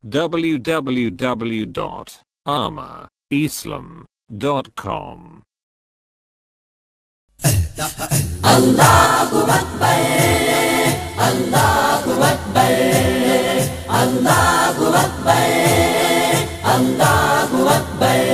www.armaislam.com. Allahu Akbar, Allahu Akbar, Allahu Akbar, Allahu Akbar।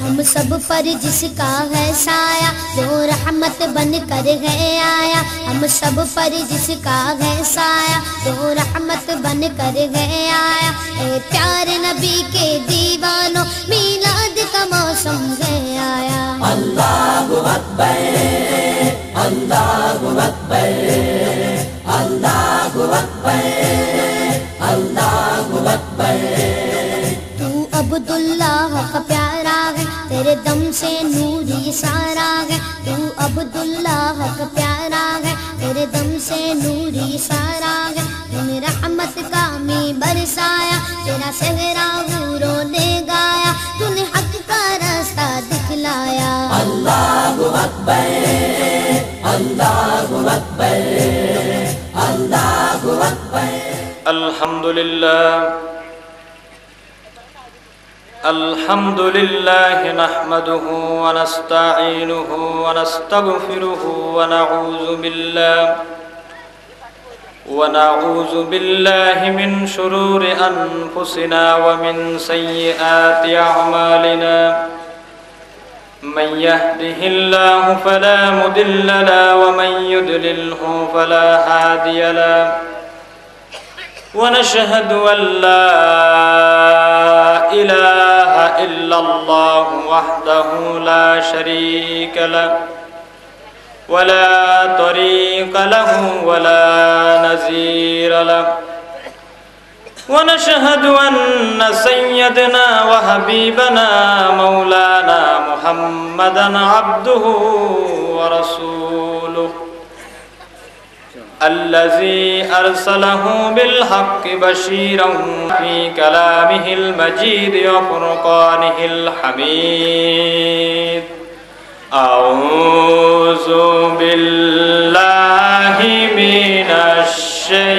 हम सब पर जिसका है साया, जो रहमत बन कर है आया। हम सब पर जिसका है साया, जो रहमत बन कर है आया। ए प्यारे नबी के दीवानों, मीलाद का मौसम है आया। अल्लाहु अकबर, अल्लाहु अकबर, अल्लाहु अकबर, अल्लाहु अकबर। तू अब्दुल्लाह का प्यारा है, तेरे दम से नूरी सारा है। तू अब्दुल्लाह का प्यारा है, तेरे दम से नूरी सारा है। तूने रहमत का मी बरसाया, तेरा सेहरा हूरों ने गाया। तूने हक का रास्ता दिखलाया। अल्लाहु अकबर, अल्लाहु अकबर, अल्लाहु अकबर। अल्हम्दुलिल्लाह, अल्हम्दुलिल्लाह नहमदुहु व नस्तईनुहु व नस्तगफिरुहु व नऊज़ु बिल्लाहि मिन शुरूरि अनफुसिना व मिन सय्यिआति अअमालिना। मन यहदिहिल्लाहु फला मुदिल्ल लहु व मन युद्लिल्हु फला हादिय लहु। ونشهد أن لا إله إلا الله وحده لا شريك له ولا طريق له ولا نظير له. ونشهد أن سيدنا وحبيبنا مولانا محمدا عبده ورسوله الذي أرسله بالحق بشيرا في كلامه المجيد وفرقانه الحميد. أعوذ بالله من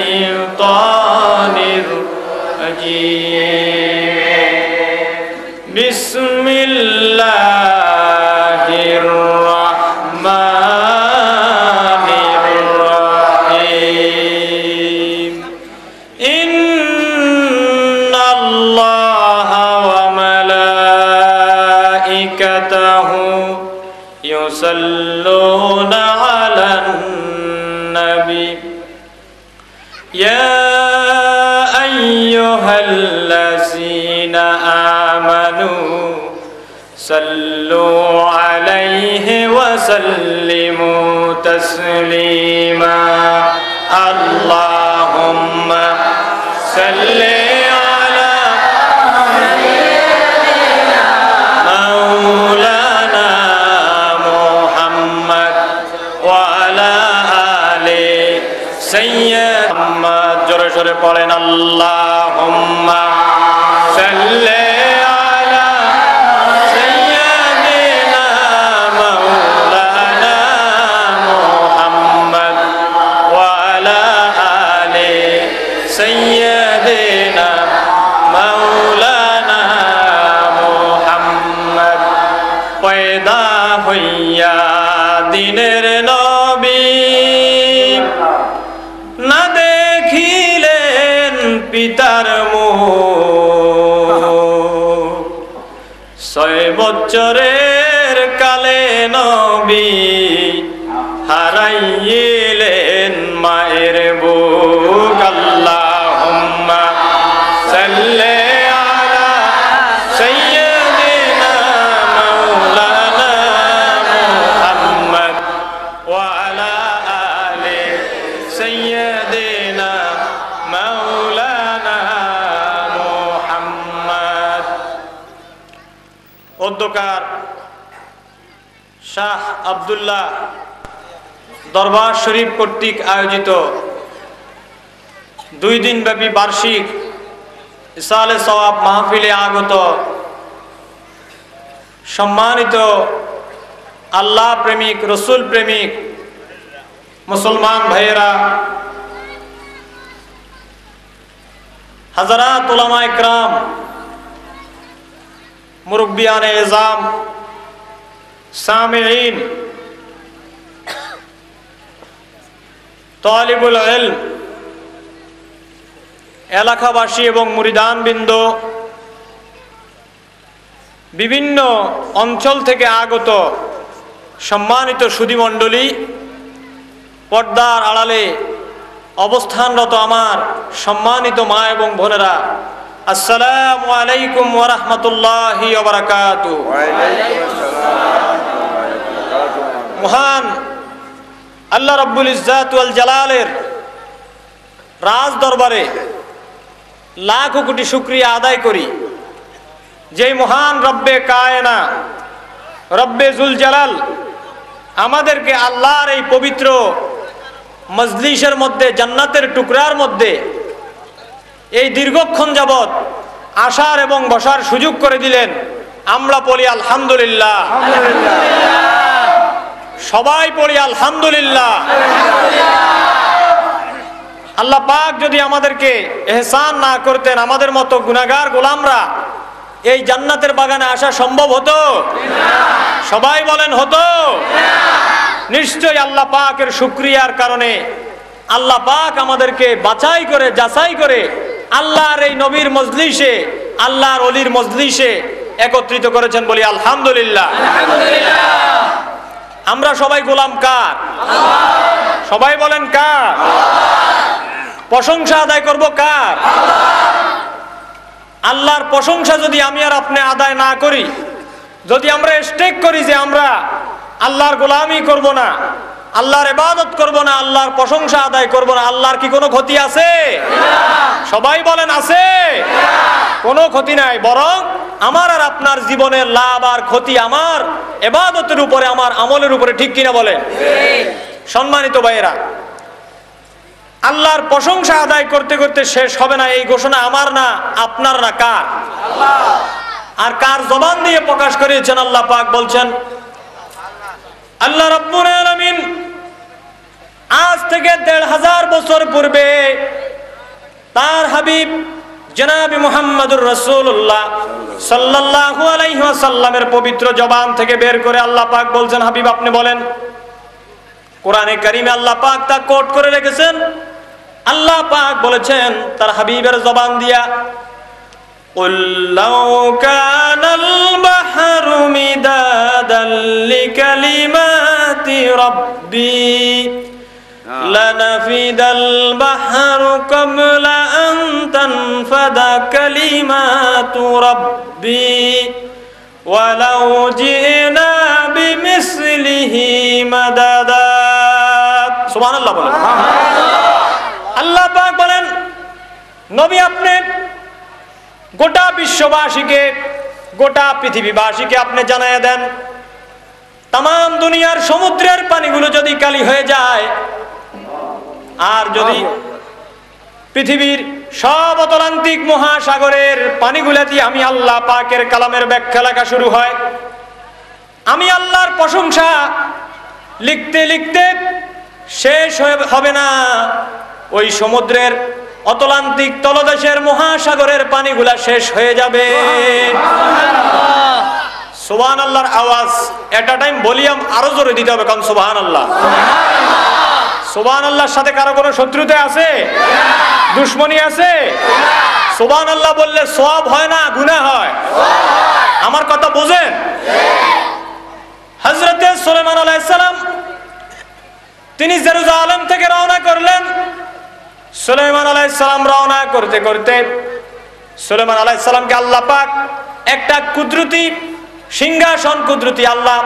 الشيطان الرجيم. بسم الله الرحمن يصلون على النبي يا أيها الذين آمنوا صلوا عليه وسلموا تسليما. اللهم صل জোরে সরে পড়েন আল্লাহুম্মা সাল্লি আলা সাইয়্যিদিনা মাওলানা মুহাম্মদ ওয়া আলা আলি সাইয়্যিদিনা মাওলানা মুহাম্মদ। পয়দা হইয়া দিনের নবী না দেখিলেন পিতার মুখ, 6 বছরের কালে নবী হারাইলেন মায়ের বুক। আল্লাহুম্মা সাল্লি আলা সাইয়্যিদিনা মাওলানা মুহাম্মদ ওয়া আলা আলি সাইয়্যিদিনা মাওলানা মুহাম্মদ। অধ্যকার শাহ আব্দুল্লাহ দরবার শরীফ কর্তৃক আয়োজিত 2 দিনব্যাপী বার্ষিক ইসালে সওয়াব মাহফিলে আগত সম্মানিত আল্লাহ প্রেমিক, রসুল প্রেমিক মুসলমান ভাইয়েরা, हजरात उलमा इकराम, मुरब्बियान एज़ाम, सामिईन, तालिबुल इल्म, এলাকাবাসী এবং মুরিদানবৃন্দ, বিভিন্ন অঞ্চল থেকে আগত সম্মানিত সুধীমণ্ডলী, পর্দার আড়ালে অবস্থানরত আমার সম্মানিত মা এবং বোনেরা, আসসালামু আলাইকুম ওয়া রাহমাতুল্লাহি ওয়া বারাকাতুহু। মহান আল্লাহ রাব্বুল ইজ্জাত ওয়াল জালালের রাজ দরবারে লাখ কোটি শুকরিয়া আদায় করি, যেই মহান রব্বে কায়না, রব্বে জুল জালাল আমাদেরকে আল্লাহর এই পবিত্র মজলিসের মধ্যে, জান্নাতের টুকরার মধ্যে এই দীর্ঘক্ষণ যাবৎ আসার এবং বসার সুযোগ করে দিলেন। আমরা পড়ি আলহামদুলিল্লাহ, সবাই পড়ি আলহামদুলিল্লাহ। আল্লাহ পাক যদি আমাদেরকে এহসান না করতেন, আমাদের মতো গুনাহগার গোলামরা এই জান্নাতের বাগানে আসা সম্ভব হতো? সবাই বলেন হতো? নিশ্চয়ই আল্লাহ পাকের শুকরিয়ার কারণে আল্লাহ পাক আমাদেরকে বাছাই করে, যাচাই করে আল্লাহর এই নবীর মজলিসে, আল্লাহর ওলির মজলিসে একত্রিত করেছেন। বলি আলহামদুলিল্লাহ। আমরা সবাই গোলাম কার? সবাই বলেন কার? প্রশংসা আদায় করব কার? আল্লাহর প্রশংসা যদি আমি আর আপনি আদায় না করি, যদি আমরা স্টেক করি যে আমরা আল্লাহর গোলামি করব না, আল্লাহর ইবাদত করব না, আল্লাহর প্রশংসা আদায় করব না, আল্লাহর কি কোনো ক্ষতি আছে? সবাই বলেন আছে? কোনো ক্ষতি নাই, বরং আমার আর আপনার জীবনের লাভ আর ক্ষতি আমার ইবাদতের উপরে, আমার আমলের উপরে। ঠিক কিনা বলেন? সম্মানিত ভাইয়েরা, আল্লাহর প্রশংসা আদায় করতে করতে শেষ হবে না। এই ঘোষণা আমার না, আপনার না, কার? আর কার জবান দিয়ে প্রকাশ করেছেন? আল্লাহ পাক বলছেন, আল্লাহ রাব্বুল আলামিন আজ থেকে ১৫০০ বছর পূর্বে তার হাবিব জনাবে মুহাম্মদুর রাসূলুল্লাহ সাল্লাল্লাহু আলাইহি ওয়াসাল্লামের পবিত্র জবান থেকে বের করে আল্লাহ পাক বলছেন, হাবিব আপনি বলেন। কোরআনে কারিমে আল্লাহ পাক তা কোট করে রেখেছেন। আল্লাহ পাক বলেছেন তার হাবিবের জবান দিয়া, قُلْ لَوْ كَانَ الْبَحْرُ مِدَادًا لِكَلِمَاتِ رَبِّي لَنَفِدَ الْبَحْرُ قَبْلَ أَنْ تَنْفَدَ كَلِمَاتُ رَبِّي وَلَوْ جِئْنَا بِمِثْلِهِ مَدَدًا। সুবহানাল্লাহ বলেন। আল্লাহ পাক বলেন, নবী আপনি গোটা বিশ্ববাসীকে, গোটা পৃথিবীবাসীকে আপনি জানাইয়া দেন, তাম দুনিয়ার সমুদ্রের পানিগুলো যদি কালি হয়ে যায়, আর যদি পৃথিবীর সব অতলান্তিক মহাসাগরের পানিগুলা দিয়ে আমি আল্লাহ পাকের কালামের ব্যাখ্যা লেখা শুরু হয়, আমি আল্লাহর প্রশংসা লিখতে লিখতে শেষ হবে না। ওই সমুদ্রের অতলান্তিক তলদেশের মহাসাগরের পানিগুলা শেষ হয়ে যাবে। সুবহানাল্লাহর আওয়াজ একটা টাইম ভলিউম আরো জোরে দিতে হবে, কারণ সুবহানাল্লাহ। সুবহানাল্লাহর সাথে কারো কোনো শত্রুতা আছে? দুশ্মনী আছে? সুবহানাল্লাহ বললে সওয়াব হয় না, গুনাহ হয়? আমার কথা বোঝেন? হযরতে সুলাইমান আলাইহিস সালাম তিনি জেরুজালেম থেকে রওনা করলেন। সুলাইমান আলাইহিস সালাম রওনা করতে করতে সুলাইমান আলাইহিস সালামকে আল্লাহ পাক একটা কুদরতি সিংহাসন, কুদরতি আল্লাহ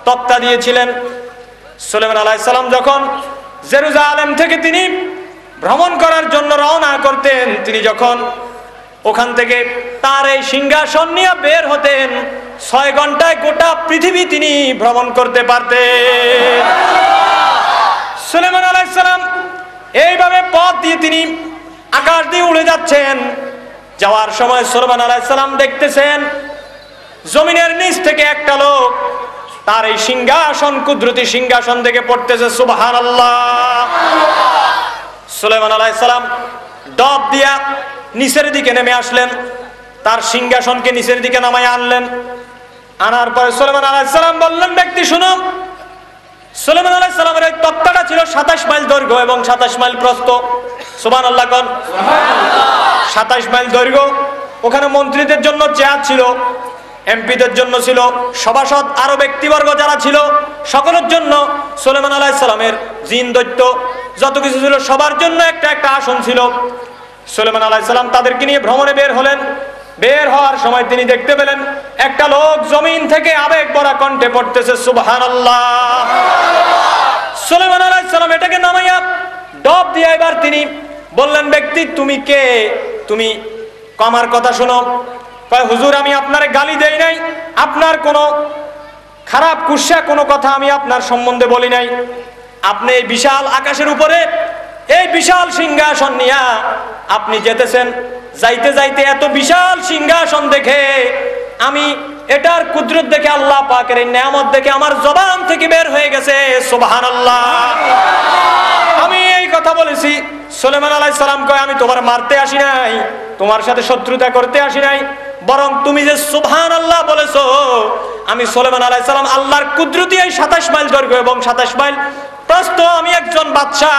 তক্তা দিয়েছিলেন। সুলাইমান আলাইহিস সালাম যখন জেরুজালেম থেকে তিনি ভ্রমণ করার জন্য রওনা করতেন, তিনি যখন ওখান থেকে তার এই সিংহাসন নিয়ে বের হতেন, ৬ ঘন্টায় গোটা পৃথিবী তিনি ভ্রমণ করতে পারতেন। সুলাইমান আলাইহিস সালাম এইভাবে পথ দিয়ে তিনি আকাশ দিয়ে উড়ে যাচ্ছেন। যাওয়ার সময় সুলাইমান আলাইহিস সালাম দেখতেছেন জমিনের নিচ থেকে একটা লোক তার এই সিংহাসন, কুদরতি সিংহাসন থেকে পড়তেছে সুবহানাল্লাহ। সুলাইমান আলাইহিস সালাম ডব দিয়া নিচের দিকে নেমে আসলেন, তার সিংহাসনকে নিচের দিকে নামায় আনলেন। আনার পরে সুলাইমান আলাইহিস সালাম বললেন, ব্যক্তি শুনো, সুলাইমান আলাইহিস সালামের এই তক্তাটা ছিল 27 মাইল দৈর্ঘ্য এবং 27 মাইল প্রস্থ। সুবহানাল্লাহ কোন? 27 মাইল দৈর্ঘ্য। ওখানে মন্ত্রীদের জন্য চেয়ার ছিল, এমপিদের জন্য ছিল, সভাসদ আরো ব্যক্তিবর্গ যারা ছিল সকলের জন্য সুলাইমান আলাইহিস সালামের জিন দৈত্য যত কিছু ছিল সবার জন্য একটা একটা আসন ছিল। সুলাইমান আলাইহিস সালাম তাদেরকে নিয়ে ভ্রমণে বের হলেন। বের হওয়ার সময় তিনি দেখতে পেলেন একটা লোক জমিন থেকে আবেগ ভরা কণ্ঠে পড়তেছে সুবহানাল্লাহ। সুলাইমান আলাইহিস সালাম এটাকে নামাইয়া ডব দিয়ে এবার তিনি বললেন, ব্যক্তি তুমি কে? তুমি আমার কথা শোনো। কয়, হুজুর আমি আপনারে গালি দেই নাই, আপনার কোনো খারাপ কুৎসা কোনো কথা আমি আপনার সম্বন্ধে বলি নাই। আপনি এই বিশাল আকাশের উপরে এই বিশাল সিংহাসন নিয়া আপনি যেতেছেন, যাইতে যাইতে এত বিশাল সিংহাসন দেখে আমি এটার কুদরত দেখে আল্লাহ পাকের এই নেয়ামত দেখে আমার জবান থেকে বের হয়ে গেছে সুবহানাল্লাহ। আমি এই কথা বলেছি। সুলাইমান আলাইহিস সালাম কয়, আমি তোমার মারতে আসি নাই, তোমার সাথে শত্রুতা করতে আসি নাই, বরং তুমি যে সুবহানাল্লাহ বলেছো, আমি সুলাইমান আলাইহিস সালাম আল্লাহর কুদরতি এই 27 মাইল দৈর্ঘ্য এবং 27 মাইল প্রস্থ, আমি একজন বাদশা,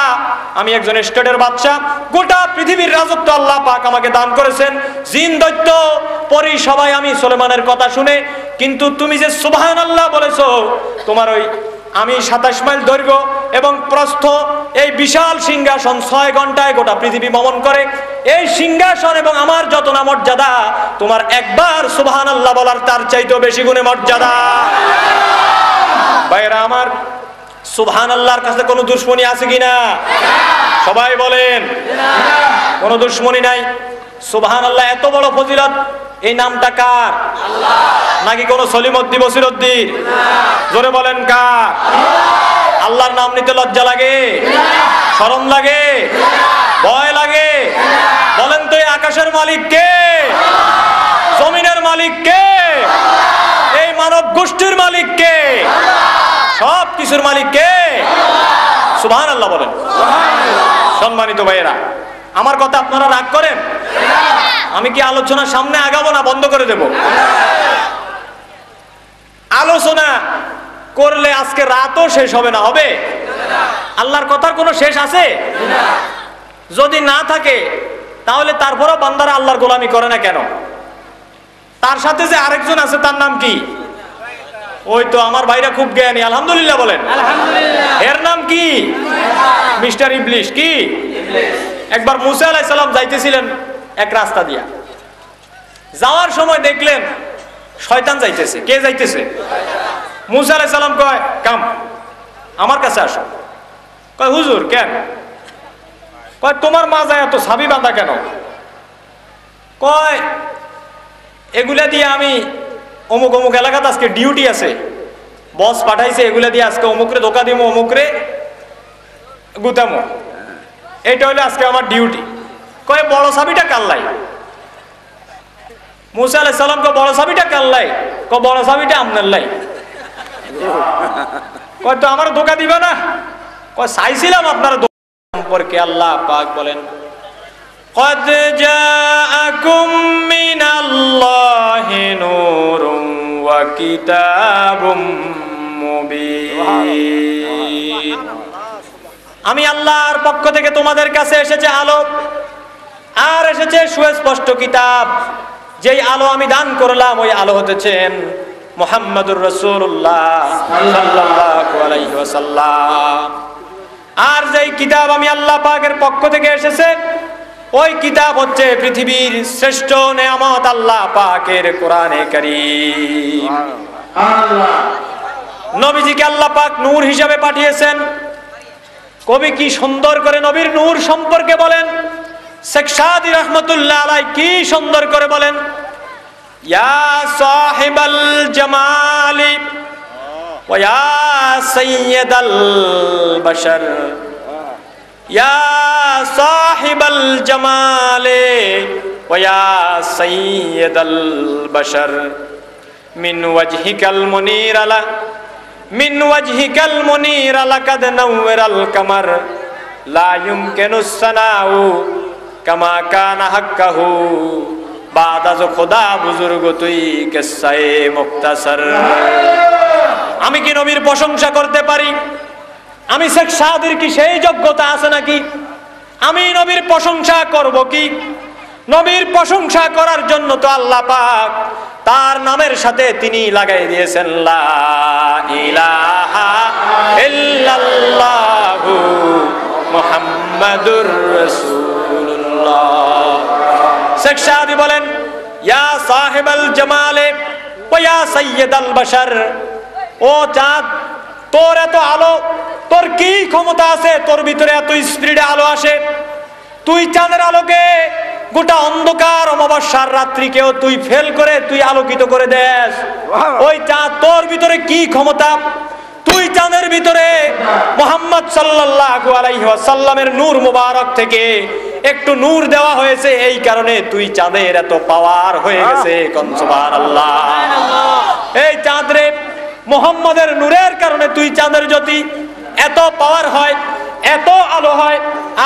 আমি একজন স্টেটের বাদশা, গোটা পৃথিবীর রাজত্ব আল্লাহ পাক আমাকে দান করেছেন। জিন দৈত্য পরি সবাই আমি সুলাইমানের কথা শুনে, কিন্তু তুমি যে সুবহানাল্লাহ বলেছো, তোমার ওই আমি 27 মাইল দৈর্ঘ্য এবং প্রস্থ এই বিশাল সিংহাসন 6 ঘন্টায় গোটা পৃথিবী ভ্রমণ করে। এই সিংহাসন এবং আমার যত না মর্যাদা, তোমার একবার সুবহানাল্লাহ বলার তার চাইতেও বেশি গুণে মর্যাদা। ভাইরা আমার, সুবহানাল্লাহর কাছে কোনো দুশ্মনী আছে কিনা? সবাই বলেন, কোনো দুশ্মনী নাই। সুবহানাল্লাহ এত বড় ফজিলত, এই নামটা কার? নাকি কোন সলিমউদ্দি বসিরউদ্দির? জোরে বলেন কার? আল্লাহর নাম নিতে লজ্জা লাগে? শরম লাগে? ভয় লাগে? বলেন তো এই আকাশের মালিক কে? জমিনের মালিক কে? এই মানব গোষ্ঠীর মালিক কে? সব কিছুর মালিক কে? সুবহানাল্লাহ বলেন। সম্মানিত ভাইয়েরা, আমার কথা আপনারা রাগ করেন? আমি কি আলোচনার সামনে আগাবো না বন্ধ করে দেব? আলোচনা করলে আজকে রাতও শেষ হবে না, হবে? আল্লাহর কথার কোনো শেষ আছে? যদি না থাকে তাহলে তারপরও বান্দারা আল্লাহর গোলামি করে না কেন? তার সাথে যে আরেকজন আছে তার নাম কি? ওই তো আমার ভাইরা খুব জ্ঞানী, আলহামদুলিল্লাহ বলেন। এর নাম কি? মিস্টার ইবলিশ। কি? একবার মুসা আলাইহিস সালাম যাইতেছিলেন এক রাস্তা দিয়া, যাওয়ার সময় দেখলেন শয়তান যাইতেছে। কে যাইতেছে? মুসা আলাইহিস সালাম কয়, কাম আমার কাছে আসো। কয়, হুজুর কেন? কয়, তোমার মাজায় এত ছাবি বাঁধা কেন? কয়, এগুলা দিয়ে আমি অমুক অমুক এলাকাতে আজকে ডিউটি আছে, বস পাঠাইছে, এগুলা দিয়ে আজকে অমুকরে ধোকা দিব, অমুকরে গুতামো, এটা হলো আজকে আমার ডিউটি। কয়, বড় ছাবিটা কাল্লাই? মুসা আলাইহিস সালাম কয়, বড় ছাবিটা কাল্লাই? কয়, বড় ছাবিটা আপনার লাই। কয়, তো আমার ধোকা দিবা না? কয়, চাইছিলাম আপনার সম্পর্কে। আল্লাহ পাক বলেন, قد جاءكم من الله نور وكتاب مبين। আমি আল্লাহর পক্ষ থেকে তোমাদের কাছে এসেছে আলো, আর এসেছে সুস্পষ্ট কিতাব। যেই আলো আমি দান করলাম ওই আলো হতেছেন মুহাম্মদুর রাসূলুল্লাহ সাল্লাল্লাহু আলাইহি ওয়াসাল্লাম। আর যেই কিতাব আমি আল্লাহ পাকের পক্ষ থেকে এসেছে ওই কিতাব হচ্ছে পৃথিবীর শ্রেষ্ঠ নেয়ামত আল্লাহ পাকের কোরআনে কারীম। নবীজিকে আল্লাহ পাক নূর হিসাবে পাঠিয়েছেন। কবি কি সুন্দর করে নবীর নূর সম্পর্কে বলেন, শেখ সাদী রহমাতুল্লাহ আলাইহি কি সুন্দর করে বলেন, ইয়া সাহিবাল জামালি ওয়া ইয়া সাইয়্যিদাল বাশার, ইয়া সাহিবাল জামালে ওয়া ইয়া সাইয়্যিদাল বাশার, মিন ওয়াজহিকাল মুনির আলা মিন ওয়াজহিকাল মুনির লাকাদ নাওয়ারাল কামার, লা ইউমকিনুস সানাউ কামা কানা হাক্কাহু বাদ আজ খোদা বুজুর্গ তুই কিসায়ে মুক্তাসার। আমি কি নবীর প্রশংসা করতে পারি? আমি শেখ সাদির কি সেই যোগ্যতা আছে নাকি? আমি নবীর প্রশংসা করব কি? নবীর প্রশংসা করার জন্য তো আল্লাহ পাক তার নামের সাথে তিনি লাগাই দিয়েছেন লা ইলাহা ইল্লাল্লাহু মুহাম্মাদুর রাসূলুল্লাহ। শেখ সাদি বলেন, ইয়া সাহিবাল জামালে ওয়া ইয়া সাইয়্যিদাল বাশার, ও চাঁদ তোর এত আলো, তোর কি ক্ষমতা আছে তোর ভিতরে এত স্পিডে আলো আসে? তুই চাঁদের আলোকে গোটা অন্ধকার অমাবস্যার রাত্রিকেও তুই ফেল করে তুই আলোকিত করে দেস। ওই চাঁদ তোর ভিতরে কি ক্ষমতা? তুই চাঁদের ভিতরে মুহাম্মদ সাল্লাল্লাহু আলাইহি ওয়াসাল্লামের নূর মুবারক থেকে একটু নূর দেওয়া হয়েছে, এই কারণে তুই চাঁদের এত পাওয়ার হয়ে গেছে। কোন সুবহানাল্লাহ। এই চাঁদ রে মুহাম্মদের নূরের কারণে তুই চাঁদের জ্যোতি এত পাওয়ার হয়, এত আলো হয়।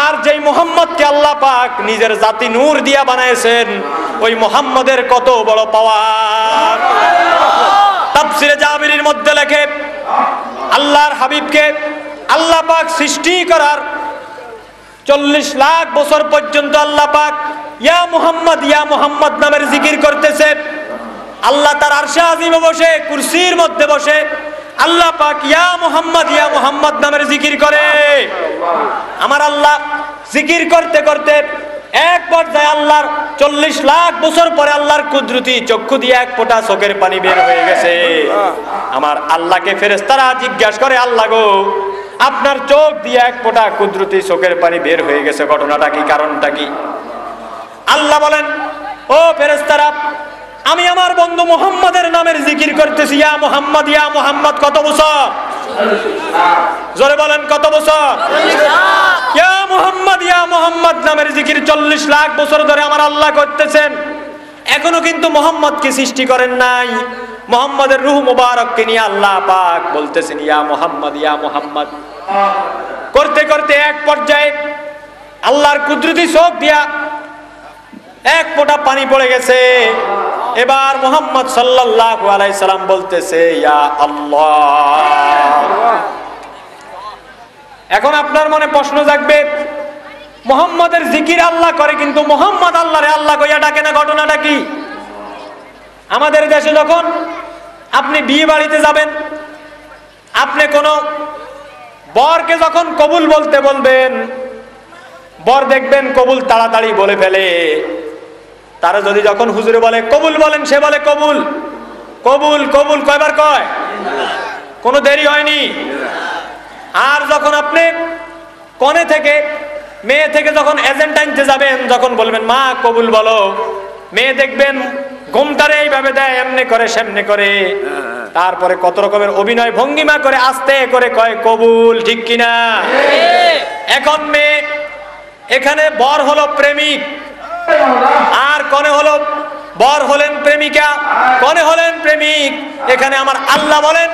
আর যেই মুহাম্মদকে আল্লাহ পাক নিজের জাতি নূর দিয়া বানাইছেন, ওই মুহাম্মদের কত বড় পাওয়ার। তাফসিরে জাবিরির মধ্যে লেখে, আল্লাহর হাবিবকে আল্লাহ পাক সৃষ্টি করার 40 লাখ বছর পর্যন্ত আল্লাহ পাক ইয়া মুহাম্মদ নামের জিকির করতেছে। আল্লাহ তার আরশে আজিমে বসে, কুরসির মধ্যে বসে আল্লাহ পাক ইয়া মুহাম্মদ নামের জিকির করে। আমার আল্লাহ জিকির করতে করতে এক পর্যায়ে আল্লাহর 40 লাখ বছর পরে আল্লাহর কুদরতি চক্ষু দিয়ে এক ফোঁটা চোখের পানি বের হয়ে গেছে। আমার আল্লাহকে ফেরেশতারা জিজ্ঞাসা করে, আল্লাহ গো, আপনার চোখ দিয়ে এক ফোঁটা কুদরতি চোখের পানি বের হয়ে গেছে, ঘটনাটা কি, কারণটা কি? আল্লাহ বলেন, ও ফেরেশতারা, আমি আমার বন্ধু মুহাম্মাদের নামের জিকির করতেছি। ইয়া মুহাম্মদ কত বছর? জোরে বলেন, কত বছর? ইয়া মুহাম্মদ নামের জিকির 40 লাখ বছর ধরে আমার আল্লাহ করতেছেন। এখনো কিন্তু মুহাম্মদকে সৃষ্টি করেন নাই। মুহাম্মদের রূহ মুবারককে নিয়ে আল্লাহ পাক বলতেছেন ইয়া মুহাম্মদ করতে করতে এক পর্যায়ে আল্লাহর কুদরতি চোখ দিয়া এক ফোঁটা পানি পড়ে গেছে। এবার মুহাম্মদ সাল্লাল্লাহু আলাইহি সাল্লাম বলতেছে ইয়া আল্লাহ। এখন আপনার মনে প্রশ্ন জাগবে, মুহাম্মদের জিকির আল্লাহ করে কিন্তু মুহাম্মদ আল্লাহরে আল্লাহ কইয়া ডাকে না, ঘটনাটা কি? আমাদের দেশে যখন আপনি বিয়ে বাড়িতে যাবেন, আপনি কোন বরকে যখন কবুল বলতে বলবেন, বর দেখবেন কবুল তাড়াতাড়ি বলে ফেলে। তারা যদি যখন হুজুরে বলে কবুল বলেন, সে বলে কবুল কবুল কবুল, কয়বার কয়? কোনো দেরি হয়নি। আর যখন আপনি কনে থেকে মেয়ে থেকে যখন এজেন্ট আনতে যাবেন, যখন বলবেন মা কবুল বলো, মেয়ে দেখবেন ঘুমটারে এইভাবে দেয়, এমনি করে সেমনে করে, তারপরে কত রকমের অভিনয় ভঙ্গিমা করে আস্তে করে কয় কবুল, ঠিক কিনা? এখন মেয়ে, এখানে বর হলো প্রেমিক আর কনে হলো, বর হলেন প্রেমিকা, কনে হলেন প্রেমিক। এখানে আমার আল্লাহ বলেন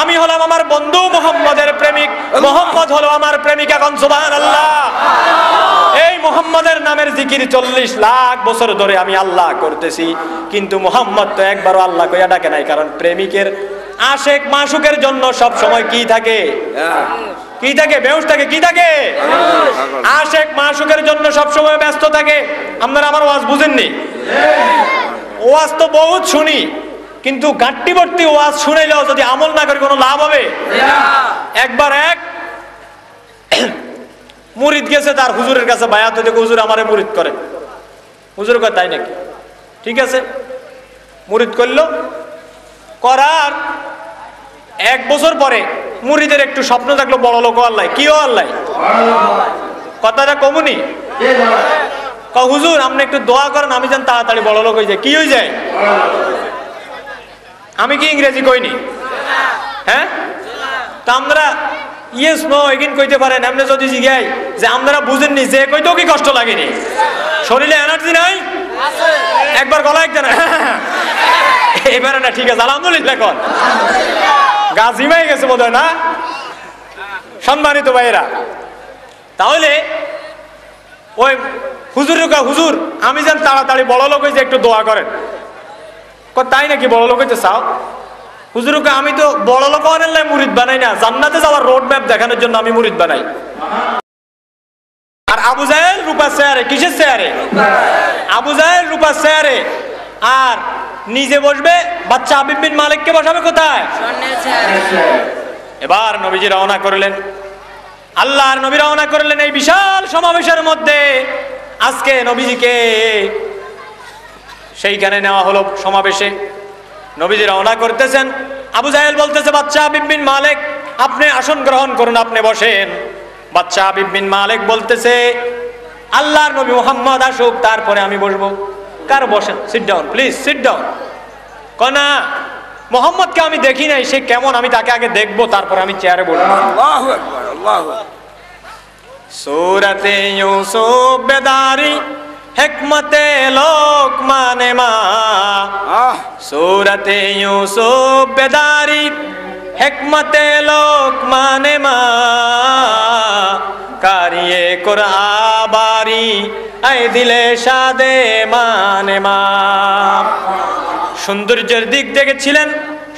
আমি হলাম আমার বন্ধু মুহাম্মদের প্রেমিক, মুহাম্মদ হলো আমার প্রেমিকা। কোন সুবহানাল্লাহ। এই মুহাম্মদের নামের জিকির 40 লাখ বছর ধরে আমি আল্লাহ করতেছি, কিন্তু মুহাম্মদ তো একবারও আল্লাহ কইয়া ডাকে নাই। কারণ প্রেমিকের আশেক মাশুকের জন্য সব সময় কি থাকে? কি থাকে? বেহুশ থাকে। কি থাকে? আশেক মাশুকের জন্য সব সময় ব্যস্ত থাকে। আপনারা আমার ওয়াজ বুঝেননি? ওয়াজ তো বহুত শুনি, কিন্তু গাঁট্টি ভর্তি ওয়াজ শুনাইলেও যদি আমল না করে কোনো লাভ হবে? একবার এক মুরিদ গেছে তার হুজুরের কাছে, বায়াত হইতে, হুজুর আমারে মুরিদ করে। হুজুর কয় তাই নাকি? ঠিক আছে, মুরিদ করলো। করার 1 বছর পরে মুরিদের একটু স্বপ্ন থাকলো বড় লোক আল্লাহ। কি ও আল্লাহ? কথাটা কমুনি। হুজুর আপনি একটু দোয়া করেন, আমি যেন তাড়াতাড়ি বড় লোক হয়ে যায়। কি হয়ে যায়? আমি কি ইংরেজি কইনি? হ্যাঁ, তা আমরা ইয়েস নো এগিন কইতে পারেন। আপনি যদি জিজ্ঞাই যে আপনারা বুঝেননি, যে কইতেও কি কষ্ট লাগেনি? শরীরে এনার্জি নাই? একবার গলা একটা না, এবারে না, ঠিক আছে আলহামদুলিল্লাহ। কন গা জিমাই গেছে বোধ হয় না? সম্মানিত ভাইয়েরা, তাহলে ওই হুজুর আমি যেন তাড়াতাড়ি বড় লোক হয়েছে একটু দোয়া করেন। তাই নাকি, বড় লোক হইতে চাও? হুজুরকে আমি তো বড় লোক হওয়ার লাই মুরিদ বানাই না, জান্নাতে যাওয়ার রোড ম্যাপ দেখানোর জন্য আমি মুরিদ বানাই। আর আবু জাহেল রূপার চেয়ারে, কিসের চেয়ারে? আবু জাহেল রূপার চেয়ারে, আর নিজে বসবে বাচ্চা হাবিব বিন মালিককে বসাবে কোথায়? এবার নবীজি রওনা করলেন, আল্লাহর নবী রওনা করলেন এই বিশাল সমাবেশের মধ্যে। আজকে নবীজিকে সেইখানে নেওয়া হলো সমাবেশে। নবীজি রওনা করতেছেন, আবু জাহেল বলতেছে বাচ্চা হাবিব বিন মালিক আপনি আসন গ্রহণ করুন, আপনি বসেন। বাচ্চা হাবিব বিন মালিক বলতেছে আল্লাহর নবী মুহাম্মদ আসুক তারপরে আমি বসবো। কার বসেন? Sit down please, sit down. কনা মোহাম্মদকে আমি দেখি নাই, সে কেমন আমি তাকে আগে দেখবো, তারপর আমি চেয়ারে বসবো। আল্লাহু আকবার, আল্লাহু আকবার। সূরাতে ইউসুফ বেদারি হিকমতে লোকমানে মা, সূরাতে ইউসুফ বেদারি হিকমতে লোকমানে মা, কারিয়ে কুরআবারি আই দিলে শাদে মানে মা। সৌন্দর্যের দিক থেকে ছিলেন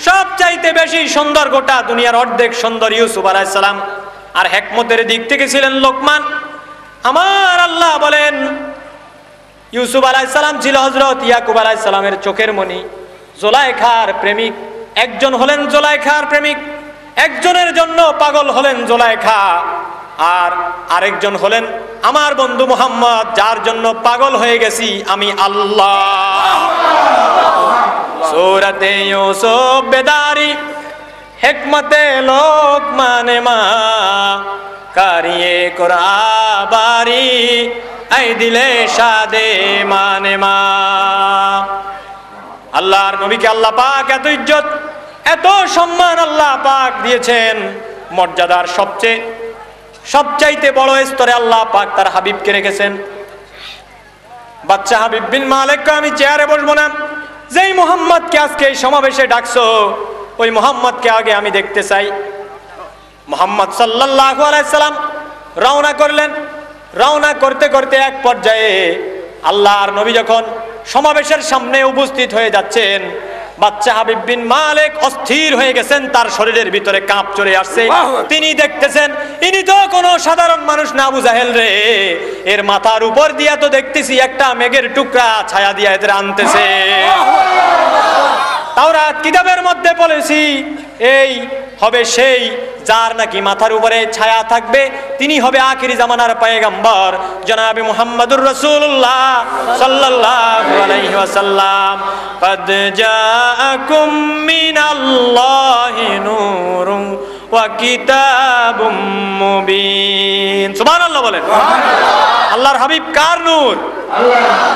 সবচাইতে বেশি সুন্দর, গোটা দুনিয়ার অর্ধেক সুন্দর ইউসুফ আলাইহিস সালাম। আর হিকমতের দিক থেকে ছিলেন লোকমান। আমার আল্লাহ বলেন ইউসুফ আলাইহিস সালাম ছিল হযরত ইয়াকুব আলাইহিস সালামের চোখের মণি, জুলাইখার প্রেমিক। একজন হলেন জুলাইখার প্রেমিক, একজনের জন্য পাগল হলেন জুলাইখা, আর আরেকজন হলেন আমার বন্ধু মুহাম্মদ, যার জন্য পাগল হয়ে গেছি আমি আল্লাহ। সূরাতে ইউসুফ বেদারি হিকমতে লোকমানে মা, কারিয়ে কুরআবারি আই দিলে শাদে মানে মা। আল্লাহর নবীকে আল্লাহ পাক এত ইজ্জত এত সম্মান আল্লাহ পাক দিয়েছেন, মর্যাদার সবচাইতে বড় স্তরে আল্লাহ পাক তার হাবিবকে রেখেছেন। বাচ্চা হাবিব বিন মালিককে আমি চেয়ারে বসবো না, যেই মুহাম্মদকে আজকে এই সমাবেশে ডাকছো ওই মুহাম্মদকে আগে আমি দেখতে চাই। মুহাম্মদ সাল্লাল্লাহু আলাইহি সাল্লাম রওনা করলেন। রওনা করতে করতে এক পর্যায়ে আল্লাহর নবী যখন সমাবেশের সামনে উপস্থিত হয়ে যাচ্ছেন, বাচ্চা হাবিব বিন মালিক অস্থির হয়ে গেছেন, তার শরীরের ভিতরে কাঁপ চলে আসছে। তিনি দেখতেছেন ইনি তো কোনো সাধারণ মানুষ না, আবু জাহেল রে, এর মাথার উপর দিয়া তো দেখতেছি একটা মেঘের টুকরা ছায়া দিয়া এদের আনতেছে। তাওরাত কিতাবের মধ্যে বলেছি এই হবে সেই যার নাকি মাথার উপরে ছায়া থাকবে, তিনি হবে আখিরি জামানার পয়গম্বর জনাবে মুহাম্মদুর রাসূলুল্লাহ সাল্লাল্লাহু আলাইহি ওয়াসাল্লাম। قد جاءكم من الله نور وكتاب مبين। সুবহানাল্লাহ বলেন। আল্লাহর হাবিব কার নূর?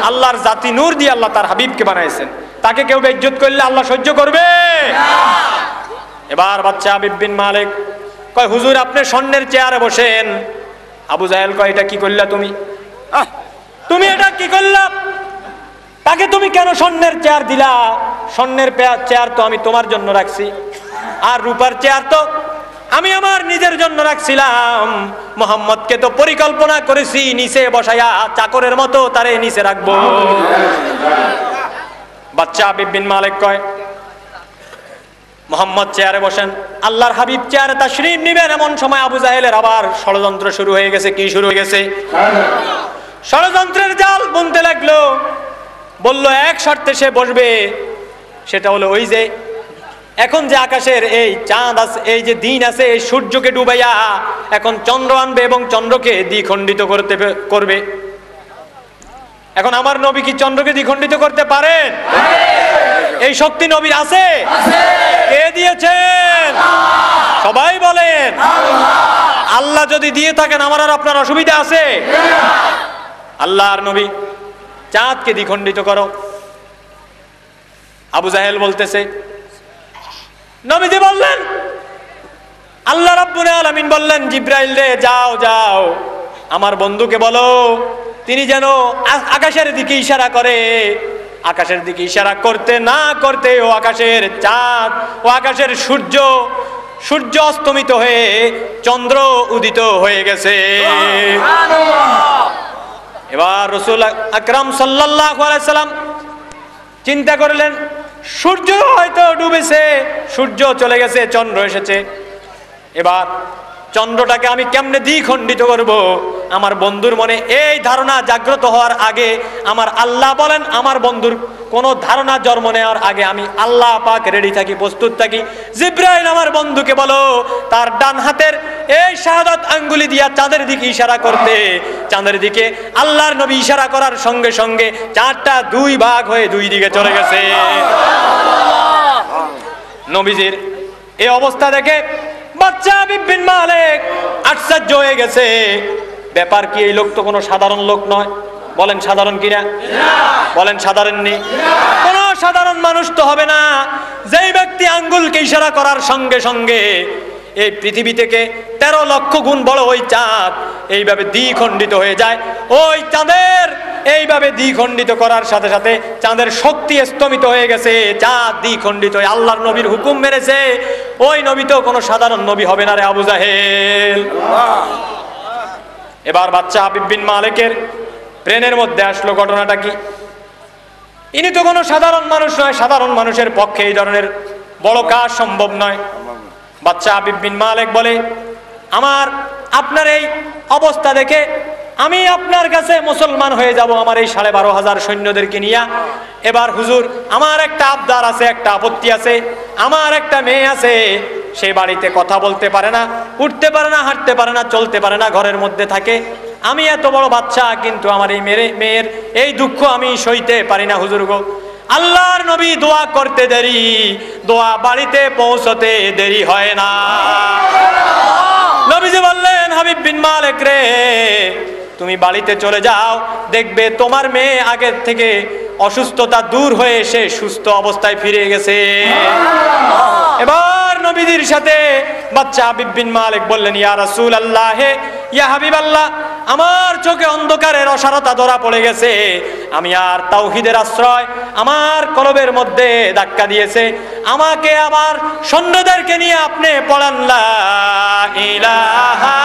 আল্লাহর জাতি নূর দিয়ে আল্লাহ তার হাবিবকে বানাইছেন। তাকে কেউ বেইজ্জত করলে আল্লাহ সহ্য করবে না। এবার বাচ্চা হাবিব বিন মালিক কয় হুজুর আপনি স্বর্ণের চেয়ারে বসেন। আবু জাহেল কয় এটা কি করলা তুমি? তুমি এটা কি করলা? তাকে তুমি কেন স্বর্ণের চেয়ার দিলা? স্বর্ণের চেয়ার তো আমি তোমার জন্য রাখছি, আর রূপার চেয়ার তো আমি আমার নিজের জন্য রাখছিলাম। মুহাম্মদকে তো পরিকল্পনা করেছি নিচে বসায়া চাকরের মতো তারে নিচে রাখবো। বাচ্চা হাবিব বিন মালিক কয় মুহাম্মদ চেয়ারে বসেন, আল্লাহর হাবিব চেয়ারে তাশরীফ নিবেন। এমন সময় আবু জাহেলের আবার ষড়যন্ত্র শুরু হয়ে গেছে। কি শুরু হয়ে গেছে? ষড়যন্ত্রের জাল বুনতে লাগলো। বলল এক শর্তে সে বসবে, সেটা হলো ওই যে এখন যে আকাশের এই চাঁদ আছে, এই যে দিন আছে, এই সূর্যকে ডুবাইয়া এখন চন্দ্র আনবে এবং চন্দ্রকে দ্বিখণ্ডিত করবে। এখন আমার নবী কি চন্দ্রকে দ্বিখণ্ডিত করতে পারেন? এই শক্তি নবীর আছে? কে দিয়েছেন? সবাই বলেন আল্লাহ যদি দিয়ে থাকেন আমার আর আপনার অসুবিধা আছে? আল্লাহর নবী চাঁদকে দ্বিখণ্ডিত করো। আবু জাহেল বলতেছে, নবীজি বললেন, আল্লাহ রাব্বুল আলামিন বললেন জিবরাইল রে যাও যাও আমার বন্ধুকে বলো তিনি যেন আকাশের দিকে ইশারা করে। আকাশের দিকে ইশারা করতে না করতে ও আকাশের চাঁদ ও আকাশের সূর্য অস্তমিত হয়ে চন্দ্র উদিত হয়ে গেছে। এবার রাসূল আকরাম সাল্লাল্লাহু আলাইহি সাল্লাম চিন্তা করলেন, সূর্য হয়তো ডুবেছে, সূর্য চলে গেছে, চন্দ্র এসেছে। এবার চন্দ্রটাকে আমি কেমনে দ্বিখণ্ডিত করব? আমার বন্ধুর মনে এই ধারণা জাগ্রত হওয়ার আগে আমার আল্লাহ বলেন, আমার বন্ধুর কোনো ধারণা জন্ম নেওয়ার আগে আমি আল্লাহ পাক রেডি থাকি, প্রস্তুত থাকি। জিব্রাইল আমার বন্ধুকে বলো তার ডান হাতের এই শাহাদাত আঙ্গুলি দিয়া চাঁদের দিকে ইশারা করতে। চাঁদের দিকে আল্লাহর নবী ইশারা করার সঙ্গে সঙ্গে চাঁদটা দুই ভাগ হয়ে দুই দিকে চলে গেছে। নবীজির এই অবস্থা দেখে বাচ্চা হাবিব বিন মালিক আশ্চর্য হয়ে গেছে। ব্যাপার কি, এই লোক তো কোনো সাধারণ লোক নয়। বলেন সাধারণ কিনা? বলেন সাধারণ নেই, কোন সাধারণ মানুষ তো হবে না। যেই ব্যক্তি আঙ্গুলকে ইশারা করার সঙ্গে সঙ্গে এই পৃথিবী থেকে 13 লক্ষ গুণ বড় ওই চাঁদ এইভাবে দ্বিখণ্ডিত হয়ে যায়। ওই চাঁদের এইভাবে দ্বিখণ্ডিত করার সাথে সাথে চাঁদের শক্তি স্তমিত হয়ে গেছে, চাঁদ দ্বিখণ্ডিত হয়ে আল্লাহর নবীর হুকুম মেরেছে। ওই নবী তো কোনো সাধারণ নবী হবে না রে আবু জাহেল। এবার বাচ্চা হাবিব বিন মালিকের ব্রেনের মধ্যে আসলো ঘটনাটা কি। ইনি তো কোনো সাধারণ মানুষ নয়, সাধারণ মানুষের পক্ষে এই ধরনের বড় কাজ সম্ভব নয়। বাচ্চা হাবিব বিন মালিক বলে, আপনার এই অবস্থা দেখে আমি আপনার কাছে মুসলমান হয়ে যাব আমার এই 12,500 সৈন্যদেরকে নিয়ে। এবার হুজুর, আমার একটা আবদার আছে, একটা আপত্তি আছে। আমার একটা মেয়ে আছে, সে বাড়িতে কথা বলতে পারে না, উঠতে পারে না, হাঁটতে পারে না, চলতে পারে না, ঘরের মধ্যে থাকে। আমি এত বড় বাচ্চা, কিন্তু আমার এই মেয়ের এই দুঃখ আমি সইতে পারি না হুজুর গো। আল্লাহর নবী দোয়া করতে দেরি, দোয়া বাড়িতে পৌঁছতে দেরি হয় না। নবীজি বললেন, হাবিব বিন মালিক রে, তুমি বাড়িতে চলে যাও, দেখবে তোমার মেয়ে আগের থেকে অসুস্থতা দূর হয়ে সে সুস্থ অবস্থায় ফিরে গেছে। এবার নবীজির সাথে বাচ্চা হাবিব বিন মালিক বললেন, ইয়া রাসূলুল্লাহ, ইয়া হাবিবাল্লাহ, আমার চোখে অন্ধকারের অসারতা ধরা পড়ে গেছে। আমি আর তাওহীদের আশ্রয় আমার কলবের মধ্যে ধাক্কা দিয়েছে। আমাকে আমার সৈন্যদেরকে নিয়ে আপনি পড়ান লা ইলাহা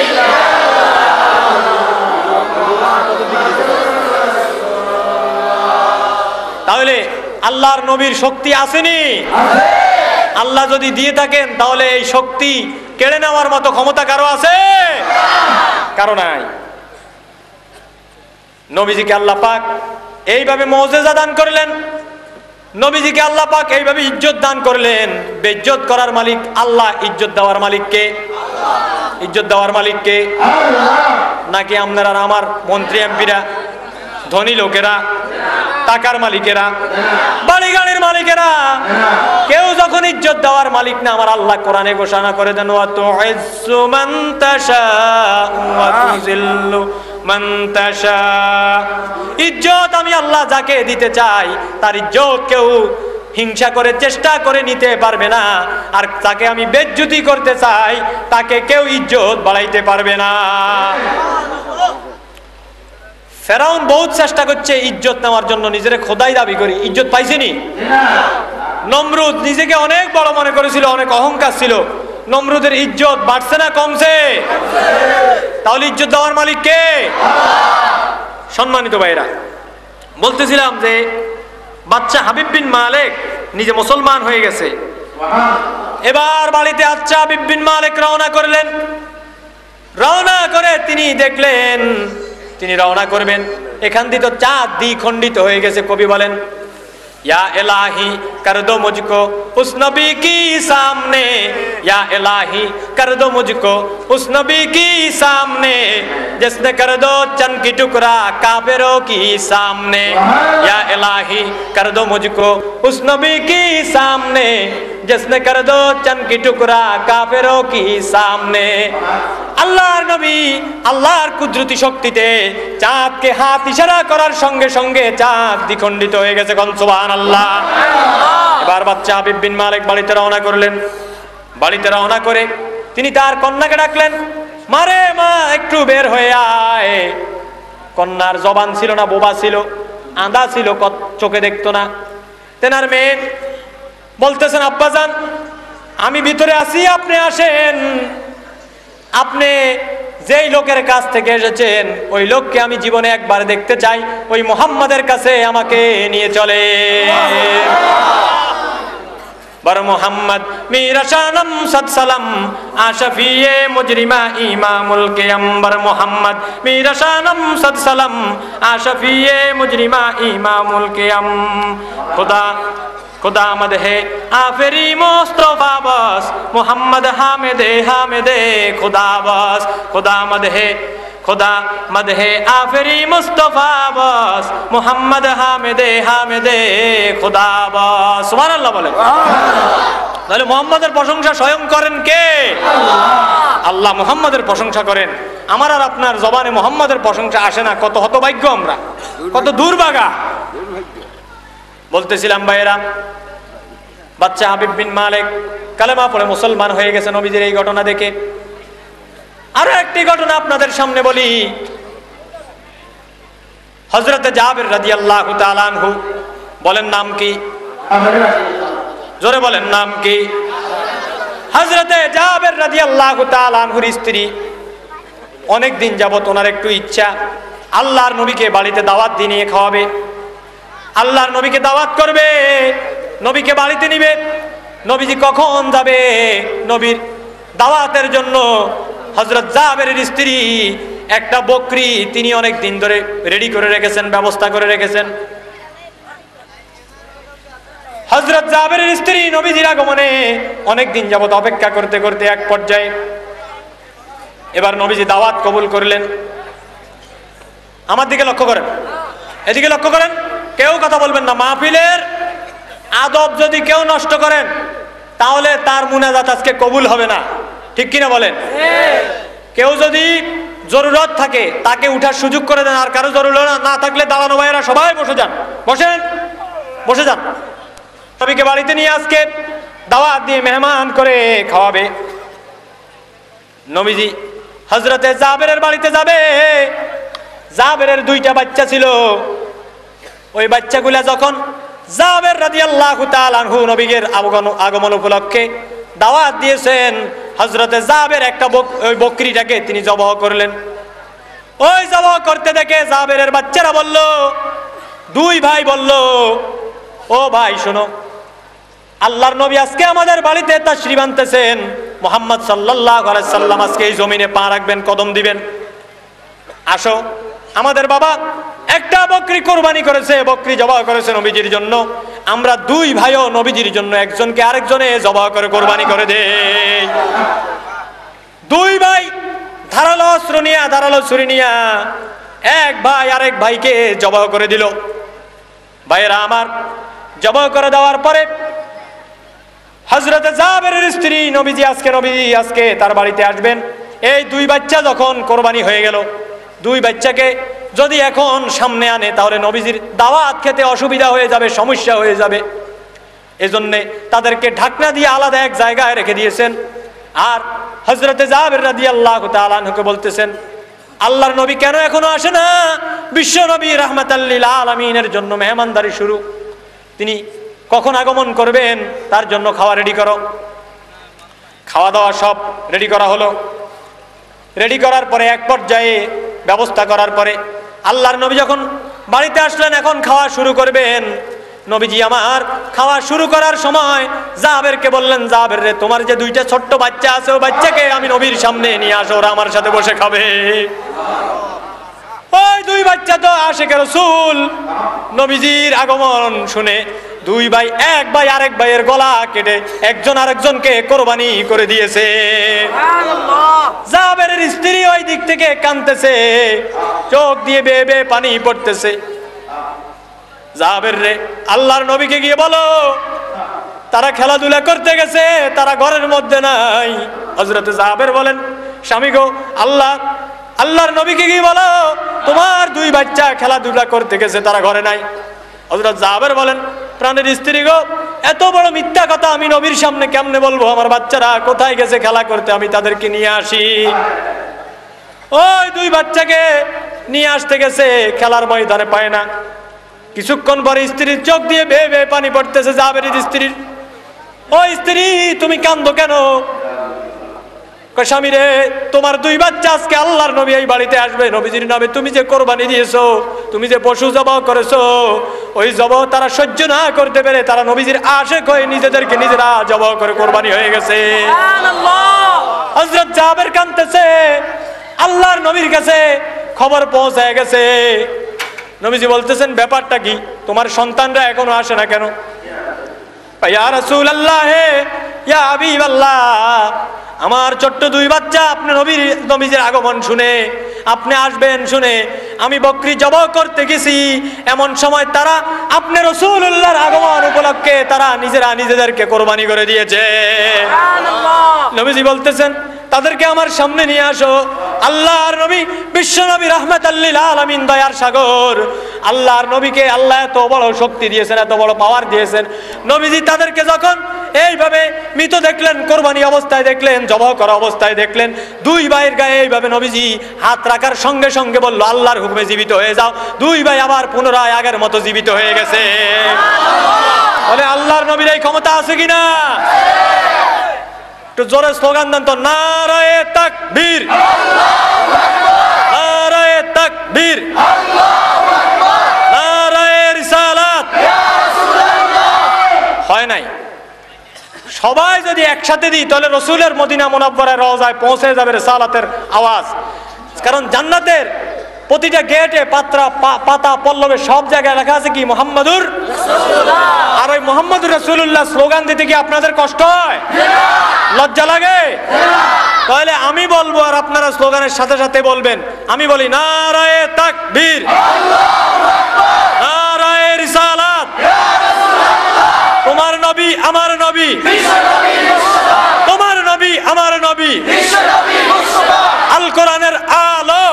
ইল্লাল্লাহ। তাহলে আল্লাহর নবীর শক্তি আসেনি? আল্লাহ যদি দিয়ে থাকেন তাহলে এই শক্তি কেড়ে নেওয়ার মতো ক্ষমতা কারো আছে? কারো নাই। নবীজিকে আল্লাহ পাক এইভাবে মুজিজা দান করলেন, নবীজিকে আল্লাহ পাক এইভাবে ইজ্জত দান করলেন। বেইজ্জত করার মালিক আল্লাহ, ইজ্জত দেওয়ার মালিক কে? ইজ্জত দেওয়ার মালিক কে? নাকি আপনারা আমার মন্ত্রী এমপিরা, ধনী লোকেরা, টাকার মালিকেরা, বাড়ি গাড়ির মালিকেরা? কেউ যখন ইজ্জত দেওয়ার মালিক না, আমার আল্লাহ কোরআনে ঘোষণা করে দেন, ওয়া তুইজ্জু মান তাশা ওয়া তুযিল্লু মান তাশা। ইজ্জত আমি আল্লাহ যাকে দিতে চাই তার ইজ্জত কেউ হিংসা করে চেষ্টা করে নিতে পারবে না, আর তাকে আমি বেজ্জতি করতে চাই তাকে কেউ ইজ্জত বাড়াইতে পারবে না। ফেরাউন বহুত চেষ্টা করছে ইজ্জত নেওয়ার জন্য, নিজের খোদাই দাবি করি, ইজ্জত পাইছেনি। নমরুদ নিজেকে অনেক বড় মনে করেছিল, অনেক অহংকার ছিল। নমরুদের ইজ্জত বাড়ছে না কমছে? তাহলে ইজ্জত দেওয়ার মালিক কে? সম্মানিত ভাইরা, বলতেছিলাম যে বাচ্চা হাবিব বিন মালিক নিজে মুসলমান হয়ে গেছে। এবার বাড়িতে বাচ্চা হাবিব বিন মালিক রওনা করলেন। রওনা করে তিনি দেখলেন তিনি রওনা করবেন, এখান দিয়ে তো চাঁদ দ্বিখণ্ডিত হয়ে গেছে। কবি বলেন, या इलाही कर दो मुझको उस नबी की सामने, या इलाही कर दो मुझको उस नबी की सामने, जिसने कर दो चंद की टुकड़ा काफिरों की सामने। या इलाही कर दो मुझको उस नबी की सामने, जिसने कर दो चंद की टुकड़ा काफिरों की सामने। আল্লাহর নবী আল্লাহর কুদরতি শক্তিতে চাঁদকে হাত ইশারা করার সঙ্গে সঙ্গে চাঁদ দ্বিখণ্ডিত হয়ে গেছে। কোন সুবহানাল্লাহ। এবার বাচ্চা হাবিব বিন মালিক বাড়িতে রওনা করলেন। বাড়িতে রওনা করে তিনি তার কন্যাকে ডাকলেন, মারে মা একটু বের হয়ে আয়। কন্যার জবান ছিল না, বোবা ছিল, আঁধা ছিল, চোখে দেখতো না। তেনার মেয়ে বলতেছেন, আব্বাজান আমি ভিতরে আছি, আপনি আসেন। আপনি যেই লোকের কাছ থেকে এসেছেন ওই লোককে আমি জীবনে একবার দেখতে চাই, ওই মুহাম্মাদের কাছে আমাকে নিয়ে চলে। बर मोहम्मद मीरा शानम सद सलम आशफिए मुजरिमा इमामुल क़ियम। बर मोहम्मद मीरा शानम सद सलम आशफिए मुजरिमा इमामुल क़ियम। खुदा खुदा मद है आफरी मुस्तफा बस मोहम्मद हामिदे हामिदे खुदा बस। खुदा मद है खुदा मद है आफरी मुस्तफा बस मोहम्मद हामिदे हामिदे खुदा बस। सुबहानाल्लाह বলেন। তাহলে মুহাম্মাদের প্রশংসা স্বয়ং করেন কে? আল্লাহ মুহাম্মাদের প্রশংসা করেন। আমার আর আপনার জবানে মুহাম্মাদের প্রশংসা আসে না। কত হতভাগ্য আমরা, কত দুর্ভাগা। বলতেছিলাম ভাইয়েরা, বাচ্চা হাবিব বিন মালিক কালেমা পড়ে মুসলমান হয়ে গেছে নবীজির এই ঘটনা দেখে। আরো একটি ঘটনা আপনাদের সামনে বলি। হযরতে জাবের রাদিয়াল্লাহু তাআলা আনহু, বলেন নাম কি? জোরে বলেন নাম কি? হযরতে জাবের রাদিয়াল্লাহু তাআলা আনহুর স্ত্রী, অনেক দিন যাবত ওনার একটু ইচ্ছা আল্লাহর নবীকে বাড়িতে দাওয়াত দিয়ে নিয়ে খাওয়াবে, আল্লাহর নবীকে দাওয়াত করবে, নবীকে বাড়িতে নিবে। নবীজি কখন যাবে নবীর দাওয়াতের জন্য? হযরত জাবেরের স্ত্রী একটা বকরি তিনি অনেক দিন ধরে রেডি করে রেখেছেন, ব্যবস্থা করে রেখেছেন। হযরত জাবেরের স্ত্রী নবীজির আগমনে অনেক দিন যাবত অপেক্ষা করতে করতে এক পর্যায়ে এবার নবীজি দাওয়াত কবুল করলেন। আমার দিকে লক্ষ্য করেন, এদিকে লক্ষ্য করেন, কেউ কথা বলবেন না। মাহফিলের আদব যদি কেউ নষ্ট করেন তাহলে তার মুনাজাত আজকে কবুল হবে না, ঠিক কিনা বলেন? কেউ যদি জরুরত থাকে তাকে উঠার সুযোগ করে দেন, আর কারো জরুরত না থাকলে দাঁড়ানো ভাইয়েরা সবাই বসে যান, বসেন, বসে যান। নবীকে বাড়িতে নিয়ে আজকে দাওয়াত দিয়ে মেহমান করে খাওয়াবে। নবীজি হযরতে জাবেরের বাড়িতে যাবে। জাবেরের দুইটা বাচ্চা ছিল। ওই বাচ্চাগুলা যখন জাবের রাদিয়াল্লাহু তাআলা আনহু নবীর আগমন উপলক্ষে দাওয়াত দিয়েছেন, হযরতে জাবের একটা ওই বকরিটাকে তিনি জবাহ করলেন। ওই জবাহ করতে দেখে জাবেরের বাচ্চারা বলল, দুই ভাই বলল, ও ভাই শোনো, আল্লাহর নবী আজকে আমাদের বাড়িতে তাশরীফ আনতেছেন, মুহাম্মদ সাল্লাল্লাহু আলাইহি সাল্লাম আজকে এই জমিনে পা রাখবেন, কদম দিবেন। আসো, আমাদের বাবা একটা বকরি কোরবানি করেছে, বকরি জবাহ করেছে নবীজির জন্য। আমরা দুই ভাইও নবীজির জন্য একজনকে আরেকজনে জবাহ করে কোরবানি করে দেই। দুই ভাই ধারালো অস্ত্র নিয়া, ধারালো ছুরি নিয়া এক ভাই আরেক ভাইকে জবাহ করে দিল। ভাইয়েরা আমার, জবাহ করে দেওয়ার পরে হযরতে জাবেরের স্ত্রী নবী আজকে তার বাড়িতে আসবেন। এই দুই বাচ্চা যখন কোরবানি হয়ে গেল, দুই বাচ্চাকে যদি এখন সামনে আনে তাহলে নবীজির দাওয়াত খেতে অসুবিধা হয়ে যাবে, সমস্যা হয়ে যাবে। এজন্য তাদেরকে ঢাকনা দিয়ে আলাদা এক জায়গায় রেখে দিয়েছেন। আর হযরতে জাবের রাদিয়াল্লাহু তাআলা আনহুকে বলতেছেন, আল্লাহর নবী কেন এখনো আসে না? বিশ্ব নবী রাহমাতাল লিল আলামিনের জন্য মেহমানদারি শুরু, তিনি কখন আগমন করবেন তার জন্য খাওয়া রেডি করো। খাওয়া দাওয়া সব রেডি করা হলো। রেডি করার পরে এক পর্যায়ে ব্যবস্থা করার পরে আল্লাহর নবী যখন বাড়িতে আসলেন, এখন খাওয়া শুরু করবেন। নবীজি আমার খাওয়া শুরু করার সময় জাবেরকে বললেন, জাবের রে, তোমার যে দুইটা ছোট্ট বাচ্চা আছে, ওই বাচ্চাকে আমি নবীর সামনে নিয়ে আসো, ওরা আমার সাথে বসে খাবে। ওই দুই বাচ্চা তো আশিকে রাসূল, নবীজির আগমন শুনে দুই ভাই, এক ভাই আরেক ভাইয়ের গলা কেটে একজন আরেকজনকে কোরবানি করে দিয়েছে। জাবেরের স্ত্রী ওই দিক থেকে কাঁদতেছে, চোখ দিয়ে বেয়ে বেয়ে পানি পড়তেছে। জাবের রে, আল্লাহর নবীকে গিয়ে বলো তারা খেলাধুলা করতে গেছে, তারা ঘরের মধ্যে নাই। হযরতে জাবের বলেন, স্বামী গো, আল্লাহর নবীকে গিয়ে বলো তোমার দুই বাচ্চা খেলাধুলা করতে গেছে, তারা ঘরে নাই। হযরত জাবের বলেন, প্রাণের স্ত্রী গো, এত বড় মিথ্যা কথা আমি নবীর সামনে কেমনে বলবো? আমার বাচ্চারা কোথায় গেছে খেলা করতে, আমি তাদেরকে নিয়ে আসি। ওই দুই বাচ্চাকে নিয়ে আসতে গেছে, খেলার ময়দানে পায় না। কিছুক্ষণ পরে স্ত্রীর চোখ দিয়ে বেয়ে বেয়ে পানি পড়তেছে জাবেরের স্ত্রীর। ও স্ত্রী, তুমি কাঁদো কেন? কয় স্বামী রে, তোমার 2 বাচ্চা আজকে আল্লাহর নবী এই বাড়িতে আসবে, নবীজির নামে তুমি যে কোরবানি দিয়েছো, তুমি যে পশু জবাহ করেছো, ওই জবাহ তারা সহ্য না করতে পেরে তারা নবীজির আশিক হয়ে নিজেদেরকে নিজেরা জবাহ করে কোরবানি হয়ে গেছে। হযরত জাবের কাঁদতেছে, আল্লাহর নবীর কাছে খবর পৌঁছায় গেছে। নবীজি বলতেছেন ব্যাপারটা কি, তোমার সন্তানরা এখনো আসে না কেন? ইয়া রাসূলুল্লাহ, ইয়া হাবিবাল্লাহ, আমার ছোট্ট 2 বাচ্চা আপনি নবীজির আগমন শুনে, আপনি আসবেন শুনে আমি বকরি জবাহ করতে গেছি, এমন সময় তারা আপনি রাসূলুল্লাহর আগমন উপলক্ষে তারা নিজেরা নিজেদেরকে কোরবানি করে দিয়েছে। নবীজি বলতেছেন তাদেরকে আমার সামনে নিয়ে আসো। আল্লাহর নবী, বিশ্ব নবী রাহমাতাল লিল আলামিন, দয়ার সাগর, আল্লাহর নবীকে আল্লাহ এত বড় শক্তি দিয়েছেন, এত বড় পাওয়ার দিয়েছেন। নবীজি তাদেরকে যখন এইভাবে মৃত দেখলেন, কোরবানি অবস্থায় দেখলেন, জবাহ করা অবস্থায় দেখলেন, 2 ভাইয়ের গায়ে এইভাবে নবীজি হাত রাখার সঙ্গে সঙ্গে বলল আল্লাহর হুকুমে জীবিত হয়ে যাও। 2 ভাই আবার পুনরায় আগের মতো জীবিত হয়ে গেছে। বলে আল্লাহর নবীর এই ক্ষমতা আছে কিনা? একটু জোরে স্লোগান দেন তো, নারায়ে তাকবীর, নারায়ে তাকবীর, নারায়ে রিসালাত। হয় নাই? সবাই যদি একসাথে দিই তাহলে রসুলের মদিনা মুনাব্বরার রওজায় পৌঁছে যাবে রিসালাতের আওয়াজ। কারণ জান্নাতের প্রতিটা গেটে পাতা পল্লবে সব জায়গায় লেখা আছে কি? মুহাম্মাদুর রাসূলুল্লাহ। আর ওই মুহাম্মাদুর রাসূলুল্লাহ স্লোগান দিতে কি আপনাদের কষ্ট হয়? লজ্জা লাগে? তাহলে আমি বলবো আর আপনারা স্লোগানের সাথে সাথে বলবেন। আমি বলি নারায়ে তাকবীর, নারায়ে রিসালাত, তোমার নবী আমার নবী, তোমার নবী আমার নবী, আল কোরআনের আলো,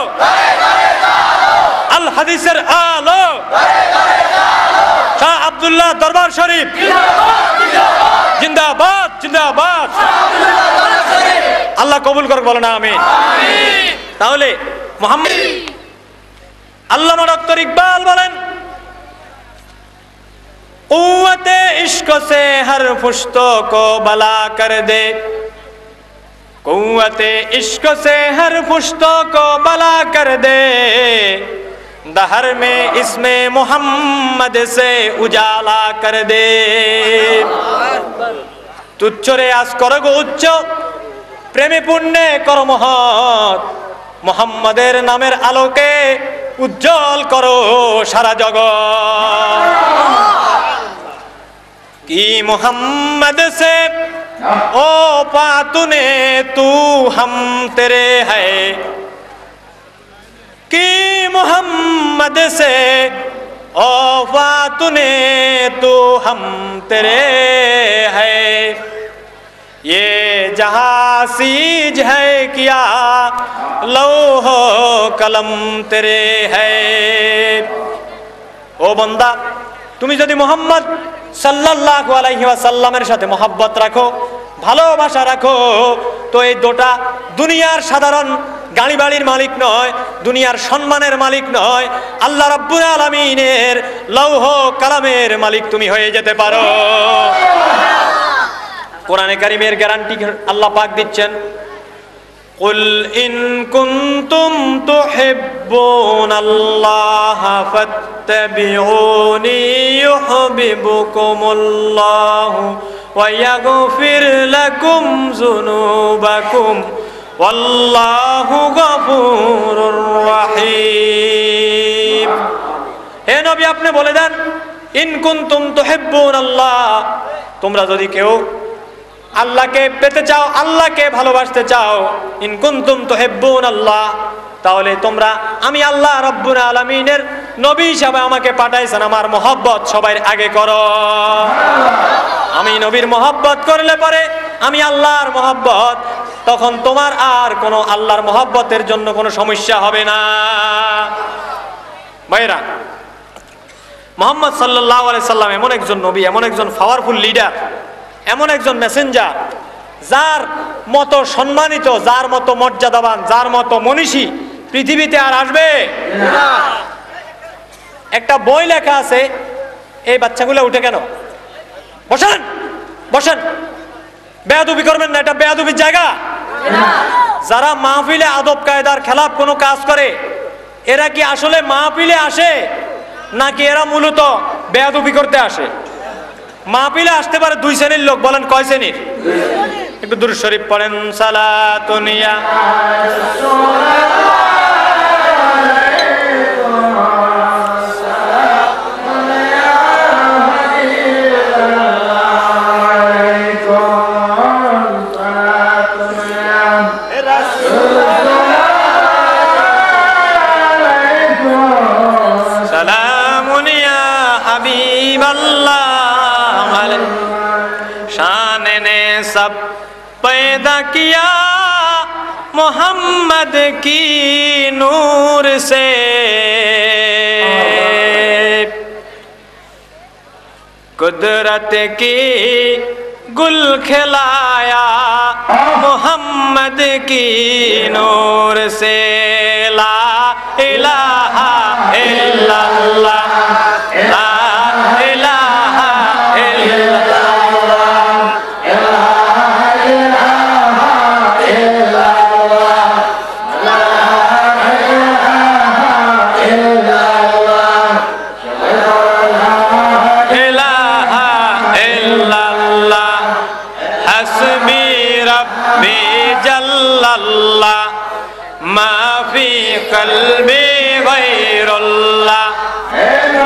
আল হাদিসের আলো, শাহ আব্দুল্লাহ দরবার শরীফ জিন্দাবাদ, জিন্দাবাদ। আল্লাহ কবুল করুক, বলো না আমিন। তাহলে মুহাম্মদ, আল্লামা ডক্টর ইকবাল বলেন, কুওয়াতে ইश्क से हर पुश्तों को भला कर दे, कुव्वते इश्क से हर पुश्तों को भला कर दे, दहर में इसमें मोहम्मद से उजाला कर दे। তুচ্ছরে আজ করো গো উচ্চ, প্রেমে পুণ্যে করো মহৎ, মুহাম্মাদের নামের আলোকে উজ্জ্বল করো সারা জগৎ। কি মোহাম্মদ সে ও পাতুনে তু হম তেরে হ্যায়, কি মোহাম্মদ সে ও পাতুনে তু হম তেরে হ্যায়, ये जहाँ सीज है किया लौहो कलम तेरे है। ও বান্দা, তুমি যদি মুহাম্মদ সাল্লাল্লাহু আলাইহি ওয়াসাল্লামের সাথে মহব্বত রাখো, ভালোবাসা রাখো, তো এই দুটা দুনিয়ার সাধারণ গাড়ি বাড়ির মালিক নয়, দুনিয়ার সম্মানের মালিক নয়, আল্লাহ রাব্বুল আলামিনের লৌহ কালামের মালিক তুমি হয়ে যেতে পারো। কোরআনে কারীমের গ্যারান্টি আল্লাহ পাক দিচ্ছেন, কুল ইন কুনতুম তুহিব্বুনাল্লাহ ফাত্তাবিউনি ইউহিব্বুকুমুল্লাহ ওয়া ইয়াগফির লাকুম যুনুবাকুম ওয়াল্লাহু গফুরুর রহিম। হে নবী, আপনি বলে দেন, ইন কুনতুম তুহিব্বুনাল্লাহ, তোমরা যদি কেউ আল্লাহকে পেতে চাও, আল্লাহকে ভালোবাসতে চাও, ইন কুনতুম তুহিব্বুনাল্লাহ, তাহলে তোমরা আমি আল্লাহ রাব্বুল আলামিনের নবী হিসাবে আমাকে পাঠাইছেন, আমার মহব্বত সবার আগে করো। আমি নবীর মহব্বত করলে পরে আমি আল্লাহর মহব্বত, তখন তোমার আর কোনো আল্লাহর মহব্বতের জন্য কোনো সমস্যা হবে না। ভাইরা, মুহাম্মদ সাল্লাল্লাহু আলাইহি সাল্লাম এমন একজন নবী, এমন একজন পাওয়ারফুল লিডার, এমন একজন মেসেঞ্জার, যার মতো সম্মানিত, যার মতো মর্যাদাবান, যার মতো মনীষী পৃথিবীতে আর আসবে না। একটা বই লেখা আছে, এই বাচ্চাগুলো উঠে কেন? বসেন বসেন, বেয়াদবি করবেন না, এটা বেয়াদবির জায়গা। যারা মাহফিলে আদব কায়দার খেলাফ কোনো কাজ করে এরা কি আসলে মাহফিলে আসে নাকি এরা মূলত বেয়াদবি করতে আসে? মাহফিলে আসতে পারে দুই শ্রেণীর লোক, বলেন কয় শ্রেণীর? একটু দুরূদ শরীফ পড়েন। সালাতুন ইয়া সালামুন ইয়া হাবিবাল্লাহ शान ने सब पैदा किया मोहम्मद की नूर से, कुदरत की गुल खिलाया मोहम्मद की नूर से, ला इलाहा इल्लल्लाह ला इलाहा इल्लल्लाह माफी कल्बी गैरुल्लाह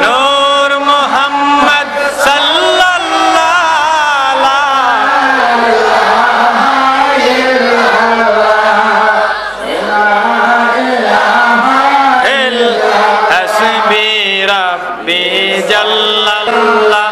नूर मोहम्मद सल्लल्लाहु हस्बी रब्बी जल्लल्लाह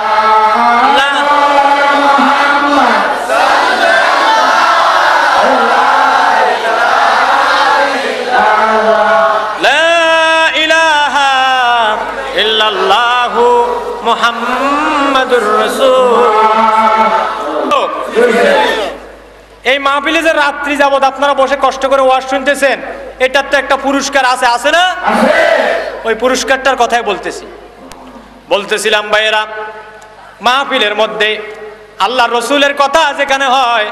মুহাম্মাদুর রাসূল। এই মাহফিলে যে রাত্রি যাবত আপনারা বসে কষ্ট করে ওয়াজ শুনতেছেন, এটার তো একটা পুরস্কার আছে, আছে না? ওই পুরস্কারটার কথাই বলতেছিলাম ভাইয়েরা। মাহফিলের মধ্যে আল্লাহর রসুলের কথা যেখানে হয়,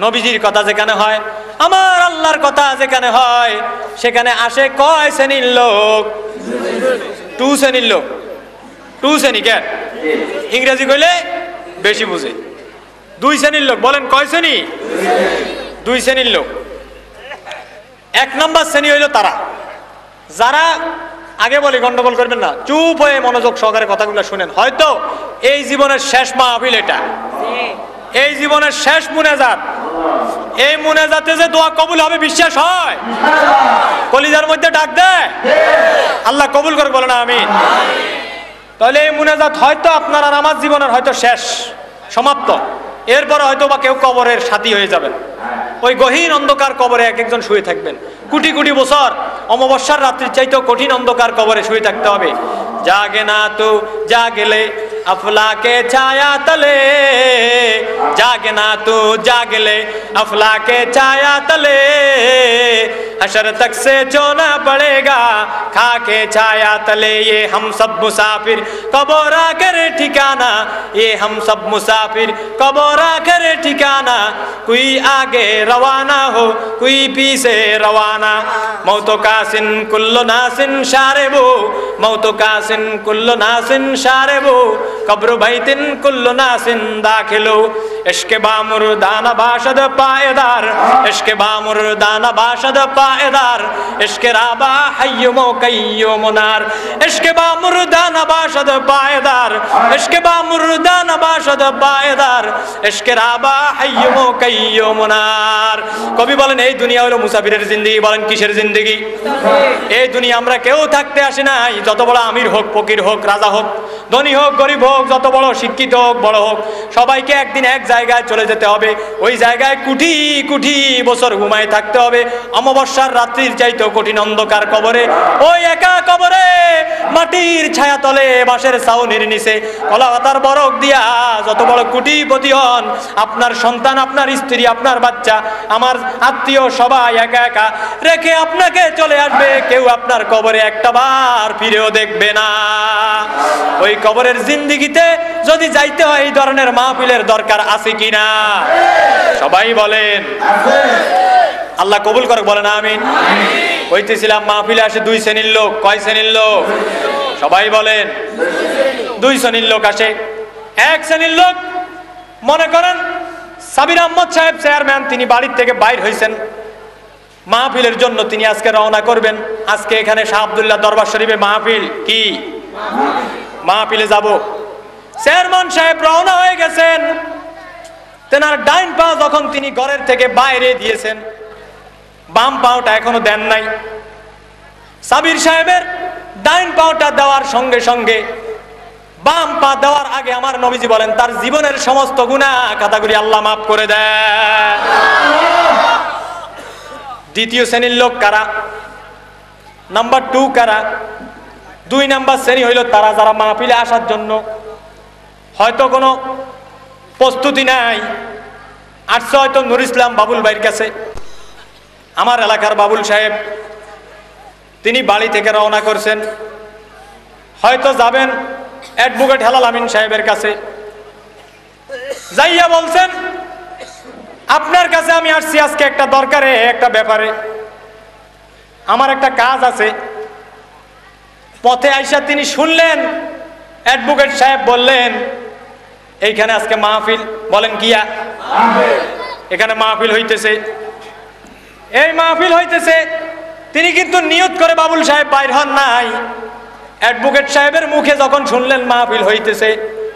নবীজির কথা যেখানে হয়, আমার আল্লাহর কথা যেখানে হয়, সেখানে আসে কয় শ্রেণীর লোক? টু শ্রেণীর লোক। টু শ্রেণী কেন? ইংরেজি কইলে বেশি বুঝে। দুই শ্রেণীর লোক। বলেন কয় শ্রেণী? দুই শ্রেণীর লোক। এক নম্বর শ্রেণী হইল তারা যারা, আগে বলি গন্ডগোল করবেন না, চুপ হয়ে মনোযোগ সহকারে কথাগুলো শুনেন। হয়তো এই জীবনের শেষ মাহফিল, এটা এই জীবনের শেষ মুনাজাত। এই মুনাজাতে যে দোয়া কবুল হবে বিশ্বাস হয়? কলিজার মধ্যে ডাক দেয় আল্লাহ কবুল করে, বলেন আমিন। তাহলে এই মুনাজাত হয়তো আপনার আর আমার জীবনের হয়তো শেষ, সমাপ্ত। এরপরে হয়তো বা কেউ কবরের সাথী হয়ে যাবেন, ওই গহীন অন্ধকার কবরে এক একজন শুয়ে থাকবেন। কোটি কোটি বছর অমাবস্যার রাত্রির চাইতেও কঠিন অন্ধকার কবরে শুয়ে থাকতে হবে। জাগে না তো জাগলে अफलाके छाया तले, जागना तू जागले अफलाके छाया तले, हशर तक से जोना पड़ेगा खाके छाया तले। ये हम सब मुसाफिर कबोरा करे ठिकाना, ये हम सब मुसाफिर कबोरा करे ठिकाना। कोई आगे रवाना हो कोई पीछे रवाना, मौतो कासिन कुल्लो नासिन शारेबो, मौतो कासिन कुल्लो नासिन शारेबो, कब्र बैतिन कुल्लो नासिन दाखिलो। इश्क बामुर दाना बाशद पायदार, इश्क बामुर दाना बाशद पायदार, इश्क राबा हय्युमो कय्यो मुनार, इश्क बामुर दाना बाशद पायदार, इश्क बामुर दाना बाशद पायदार, इश्क राबा हय्युमो कय्यो मुनार। কবি বলেন এই দুনিয়া হলো মুসাফিরের জিন্দেগি। বলেন কিসের জিন্দেগি? এই দুনিয়া আমরা কেউ থাকতে আসি নাই। যত বড় আমির হোক, ফকির হোক, রাজা হোক, ধনী হোক, গরিব হোক, যত বড় শিক্ষিত হোক, বড় হোক, সবাইকে একদিন এক জায়গায় চলে যেতে হবে। ওই জায়গায় কোটি কোটি বছর ঘুমায় থাকতে হবে। অমাবস্যার রাত্রির চাইতেও কঠিন অন্ধকার কবরে, ওই একা কবরে মাটির ছায়া তলে বাঁশের ছাউনির নিচে কলা পাতার বরক দিয়া যত বড় কোটিপতি হন, আপনার সন্তান, আপনার স্ত্রী, আপনার বাচ্চা, আমার আত্মীয় সবাই একা একা রেখে আপনাকে চলে আসবে। কেউ আপনার কবরে একটা বার ফিরেও দেখবে না। ওই কবরের জিন্দেগিতে যদি যাইতে হয় এই ধরনের মাহফিলের দরকার আছে কিনা? সবাই বলেন। আল্লাহ কবুল করে, বলেন আমিন। হইতেছিলাম মাহফিলে আসে দুই শ্রেণীর লোক। কয় শ্রেণীর লোক? সবাই বলেন। দুই শ্রেণীর লোক আসে। এক শ্রেণীর লোক, মনে করেন সাবির আহমদ সাহেব চেয়ারম্যান, তিনি বাড়ির থেকে বাইর হয়েছেন মাহফিলের জন্য, তিনি আজকে রওনা করবেন। আজকে এখানে শাহ আব্দুল্লাহ দরবার শরীফে মাহফিল, কি মাহফিলে যাব। চেয়ারম্যান সাহেব রওনা হয়ে গেছেন। তেনার ডাইন পা যখন তিনি ঘরের থেকে বাইরে দিয়েছেন, বাম পাওটা এখনো দেন নাই। সাবির সাহেবের ডাইন পাওটা দেওয়ার সঙ্গে সঙ্গে, বাম পা দেওয়ার আগে আমার নবীজি বলেন তার জীবনের সমস্ত গুনাহ খাতাগুলি আল্লাহ মাফ করে দেয়। দ্বিতীয় শ্রেণীর লোক কারা? নাম্বার 2 কারা? 2 নাম্বার শ্রেণী হইল তারা যারা মাহফিলে আসার জন্য হয়তো কোনো প্রস্তুতি নাই, আসছে হয়তো নুর ইসলাম বাবুল ভাইয়ের কাছে। আমার এলাকার বাবুল সাহেব, তিনি বাড়ি থেকে রওনা করছেন, হয়তো যাবেন অ্যাডভোকেট হেলাল আমিন সাহেবের কাছে। যাইয়া বলছেন আপনার কাছে আমি আসছি আজকে একটা দরকারে, একটা ব্যাপারে, আমার একটা কাজ আছে। পথে আইসা তিনি শুনলেন অ্যাডভোকেট সাহেব বললেন এইখানে আজকে মাহফিল। বলেন কিয়া? এখানে মাহফিল হইতেছে। এই মাহফিল হইতেছে, তিনি কিন্তু নিয়ত করে বাবুল সাহেব বাইর হন নাই। অ্যাডভোকেট সাহেবের মুখে যখন শুনলেন মাহফিল হইতেছে,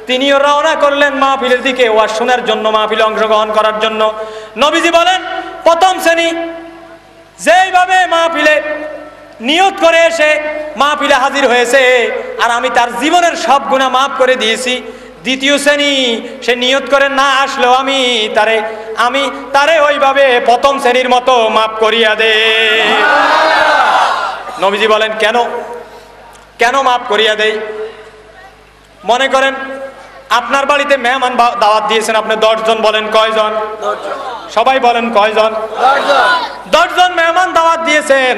তিনিও রওনা করলেন মাহফিলের দিকে, ওয়াজ শোনার জন্য, মাহফিলে অংশগ্রহণ করার জন্য। নবীজি বলেন প্রথম শ্রেণী যেইভাবে মাহফিলে নিয়ত করে এসে মাহফিলে হাজির হয়েছে আর আমি তার জীবনের সব গুনাহ মাফ করে দিয়েছি। দ্বিতীয় শ্রেণী, সে নিয়ত করে না আসলেও আমি তারে ওইভাবে প্রথম শ্রেণীর মতো মাফ করিয়া দে। নবীজি বলেন কেন কেন মাফ করিয়া দেই? মনে করেন আপনার বাড়িতে মেহমান দাওয়াত দিয়েছেন, আপনি 10 জন, বলেন কয়জন? সবাই বলেন কয়জন? 10 জন মেহমান দাওয়াত দিয়েছেন।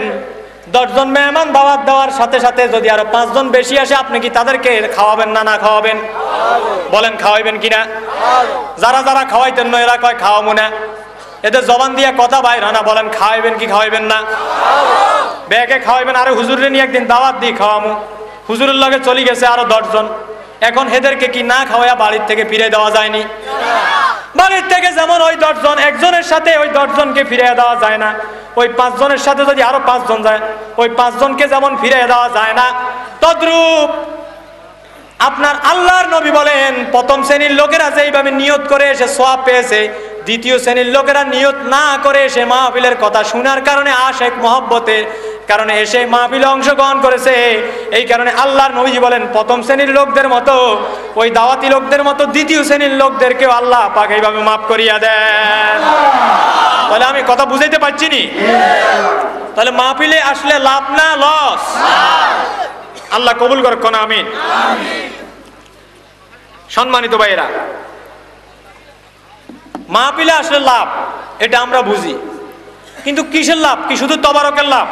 10 জন মেহমান দাওয়াত দেওয়ার সাথে সাথে যদি আরো 5 জন বেশি আসে, আপনি কি তাদেরকে খাওয়াবেন না না খাওয়াবেন? বলেন খাওয়াইবেন কিনা? যারা যারা খাওয়াইতেন না এরা কয় খাওয়াবো না, এদের জবান দিয়া কথা বাইর হয় না। বলেন খাওয়াইবেন কি খাওয়াইবেন না? ব্যাগে খাওয়াইবেন। আরে হুজুরে নিয়ে একদিন দাওয়াত দিয়ে খাওয়ামু, হুজুরের লগে চলে গেছে আরো 10 জন, এখন হেদেরকে কি না খাওয়াইয়া বাড়ির থেকে ফিরে দেওয়া যায়নি? বাড়ির থেকে যেমন ওই 10 জন, একজনের সাথে ওই 10 জনকে ফিরে দেওয়া যায় না, ওই 5 জনের সাথে যদি আরো 5 জন যায়, ওই 5 জনকে যেমন ফিরে দেওয়া যায় না, তদ্রূপ আপনার আল্লাহর নবী বলেন প্রথম শ্রেণীর লোকেরা যেইভাবে নিয়ত করে এসে সওয়াব পেয়েছে, দ্বিতীয় শ্রেণীর লোকেরা নিয়ত না করে এসে মাহফিলের কথা শোনার কারণে, আশেক মহব্বতের কারণে এসে মাহফিলে অংশগ্রহণ করেছে, এই কারণে আল্লাহর নবীজি বলেন প্রথম শ্রেণীর লোকদের মতো, ওই দাওয়াতি লোকদের মতো দ্বিতীয় শ্রেণীর লোকদেরকেও আল্লাহ পাক এইভাবে মাফ করিয়া দেন। তাহলে আমি কথা বুঝাইতে পারছি নি? তাহলে মাহফিলে আসলে লাভ না লস? আল্লাহ কবুল করুক, কোন আমিন। সম্মানিত ভাইরা, মাহফিলে আসলে লাভ এটা আমরা বুঝি, কিন্তু কিসের লাভ? কি শুধু তবারকের লাভ?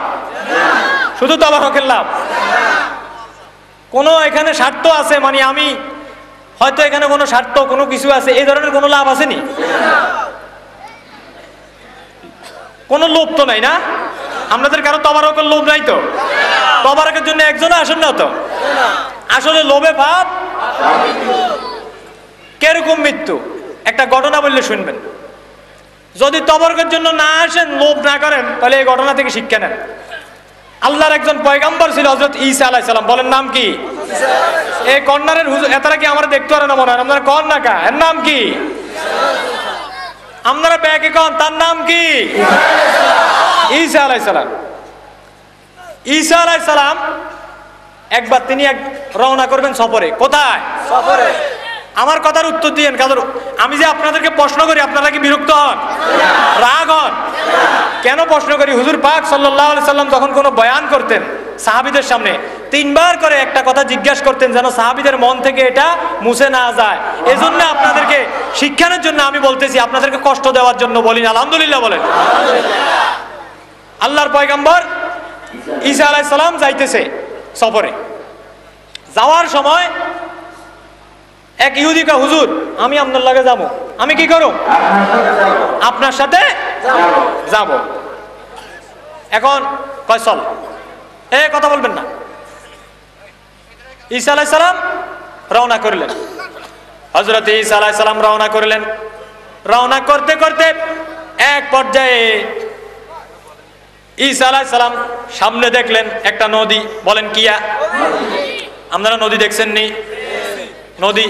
শুধু তবারকের লাভ? কোন এখানে স্বার্থ আছে? মানে আমি হয়তো এখানে কোনো স্বার্থ, কোনো কিছু আছে, এই ধরনের কোনো লাভ আসেনি? কোনো লোভ তো নাই না? আপনাদের কারো তবারকের লোভ নাই তো? তবারকের জন্য একজনও আসেন না তো? আসলে লোভে পাপ, কিরকম মৃত্যু? একটা ঘটনা বললে শুনবেন। যদি তবরকের জন্য না আসেন, লোভ না করেন, তাহলে এই ঘটনা থেকে শিক্ষা নেন। আল্লাহর একজন পয়গম্বর ছিল হযরত ঈসা আলাইহিস সালাম। বলেন নাম কি? এই কর্নারের হুজুর এতারা কি আমরা দেখতে পারেন না মনে হয়? আপনারা কন না কা? এর নাম কি? আপনারা ব্যাকে কন তার নাম কি? ঈসা আলাইহিস সালাম। ঈসা আলাইহিস সালাম একবার তিনি রওনা করবেন সফরে। কোথায়? সফরে। আমার কথার উত্তর দিয়েন, কারণ আমি যে আপনাদেরকে প্রশ্ন করি আপনারা কি বিরক্ত হন, রাগ হন? কেন প্রশ্ন করি? হুজুর পাক সাল্লাল্লাহু আলাইহি সাল্লাম যখন কোনো বয়ান করতেন সাহাবীদের সামনে, 3 বার করে একটা কথা জিজ্ঞাসা করতেন যেন সাহাবীদের মন থেকে এটা মুছে না যায়। এজন্য আপনাদেরকে শিক্ষার জন্য আমি বলতেছি, আপনাদেরকে কষ্ট দেওয়ার জন্য বলিনি। আলহামদুলিল্লাহ বলেন। আল্লাহর পয়গম্বর ঈসা আলাইহিস সালাম যাইতেছে সফরে। যাওয়ার সময় এক ইহুদি কা, হুজুর আমি আপনার লগে যাবো। আমি কি করব? আপনার সাথে যাব। এখন কয় চল, কথা বলবেন না। ঈসা আলাইহিস সালাম রওনা করলেন। হযরত ঈসা আলাইহিস সালাম রওনা করলেন। রওনা করতে করতে এক পর্যায়ে ঈসা আলাইহিস সালাম সামনে দেখলেন একটা নদী। বলেন কিয়া? আপনারা নদী দেখছেন নি? নদী,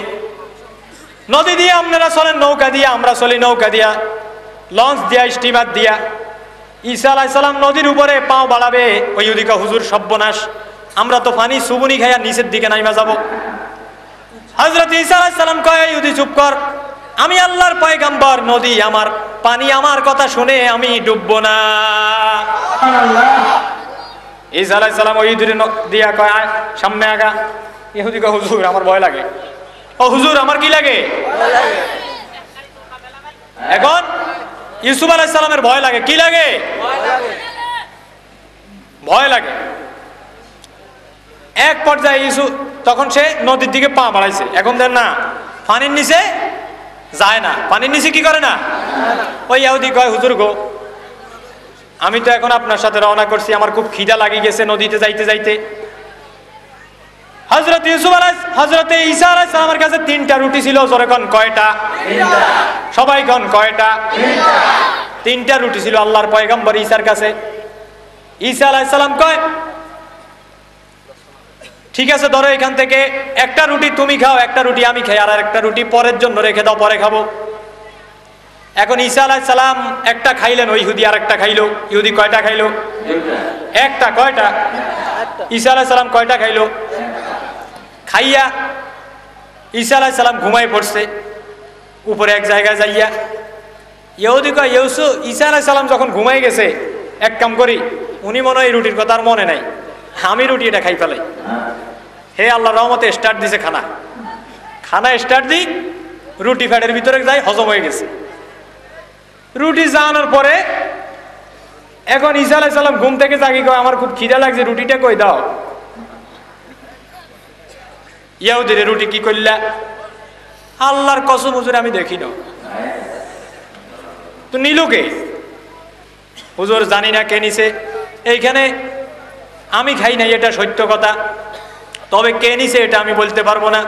নদী দিয়ে আপনারা চলেন নৌকা দিয়া, আমরা চলি নৌকা দিয়া, লঞ্চ দিয়া, স্টিমার দিয়া। ঈসা আলাইহিস সালাম নদীর উপরে পাও বাড়াবে, ওই ওদিকে হুজুর সর্বনাশ, আমরা তো পানি সুবুনি খাইয়া নিচের দিকে নাইমা যাব। হযরত ঈসা আলাইহিস সালাম কয়, ইহুদি চুপ কর, আমি আল্লাহর পয়গম্বর, নদী আমার, পানি আমার কথা শুনে আমি ডুববো না। ঈসা আলাইহিস সালাম ওই ইহুদির দিয়া কয়, আয় সামনে আগা। ইহুদি কয়, হুজুর আমার ভয় লাগে। ও হুজুর আমার কি লাগে? এখন ইউসুফ আলাইহিস সালামের ভয় লাগে। কি লাগে? ভয় লাগে। এক পর্যায়ে ইউসুফ, তখন সে নদীর দিকে পা বাড়াইছে। এখন দেন না, পানির নিচে যায় না। পানির নিচে কি করে না? ওই ইহুদি কয়, হুজুর গো, আমি তো এখন আপনার সাথে রওনা করছি, আমার খুব খিদা লাগি গেছে নদীতে যাইতে যাইতে। হযরত ঈসা আলাইহিস সালামের কাছে 3টা রুটি ছিল। জোরে কোন কয়টা? সবাই কোন কয়টা? 3টা রুটি ছিল আল্লাহর পয়গম্বর ঈসার কাছে। ঈসা আলাইহিস সালাম কয়, ঠিক আছে ধরো, এখান থেকে একটা রুটি তুমি খাও, একটা রুটি আমি খাই, আর একটা রুটি পরের জন্য রেখে দাও, পরে খাবো। এখন ঈসা আলাইহিস সালাম একটা খাইলেন, ওই ইহুদি আর একটা খাইলো। ইহুদি কয়টা খাইলো? একটা। কয়টা? ঈসা আলাইহিস সালাম কয়টা খাইলো? খাইয়া ঈসা আলাইহিস সালাম ঘুমাই পড়ছে উপরে এক জায়গায় যাইয়া। ইহুদি কয়, ঈসা আলাইহিস সালাম যখন ঘুমাই গেছে, এক কাম করি, উনি মনে হয় এই রুটির কথা আর মনে নাই, আমি রুটি এটা খাই ফেলাই। হে আল্লাহ রহমতে স্টার্ট দিছে খানা স্টার্ট দিই, রুটি ফ্যাটের ভিতরে যাই, হজম হয়ে গেছে। রুটি জানার পরে এখন ঈসা আলাইহিস সালাম ঘুম থেকে জাগি, কয় আমার খুব খিদা লাগছে, রুটিটা কই দাও। ইহুদির রুটি কি করলা? আল্লাহর কসম হুজুর আমি দেখি না। তো নিল কে? হুজুর জানি না কে নিছে। এইখানে আমি খাই নাই, এটা সত্য কথা, তবে কে নিছে এটা আমি বলতে পারবো না।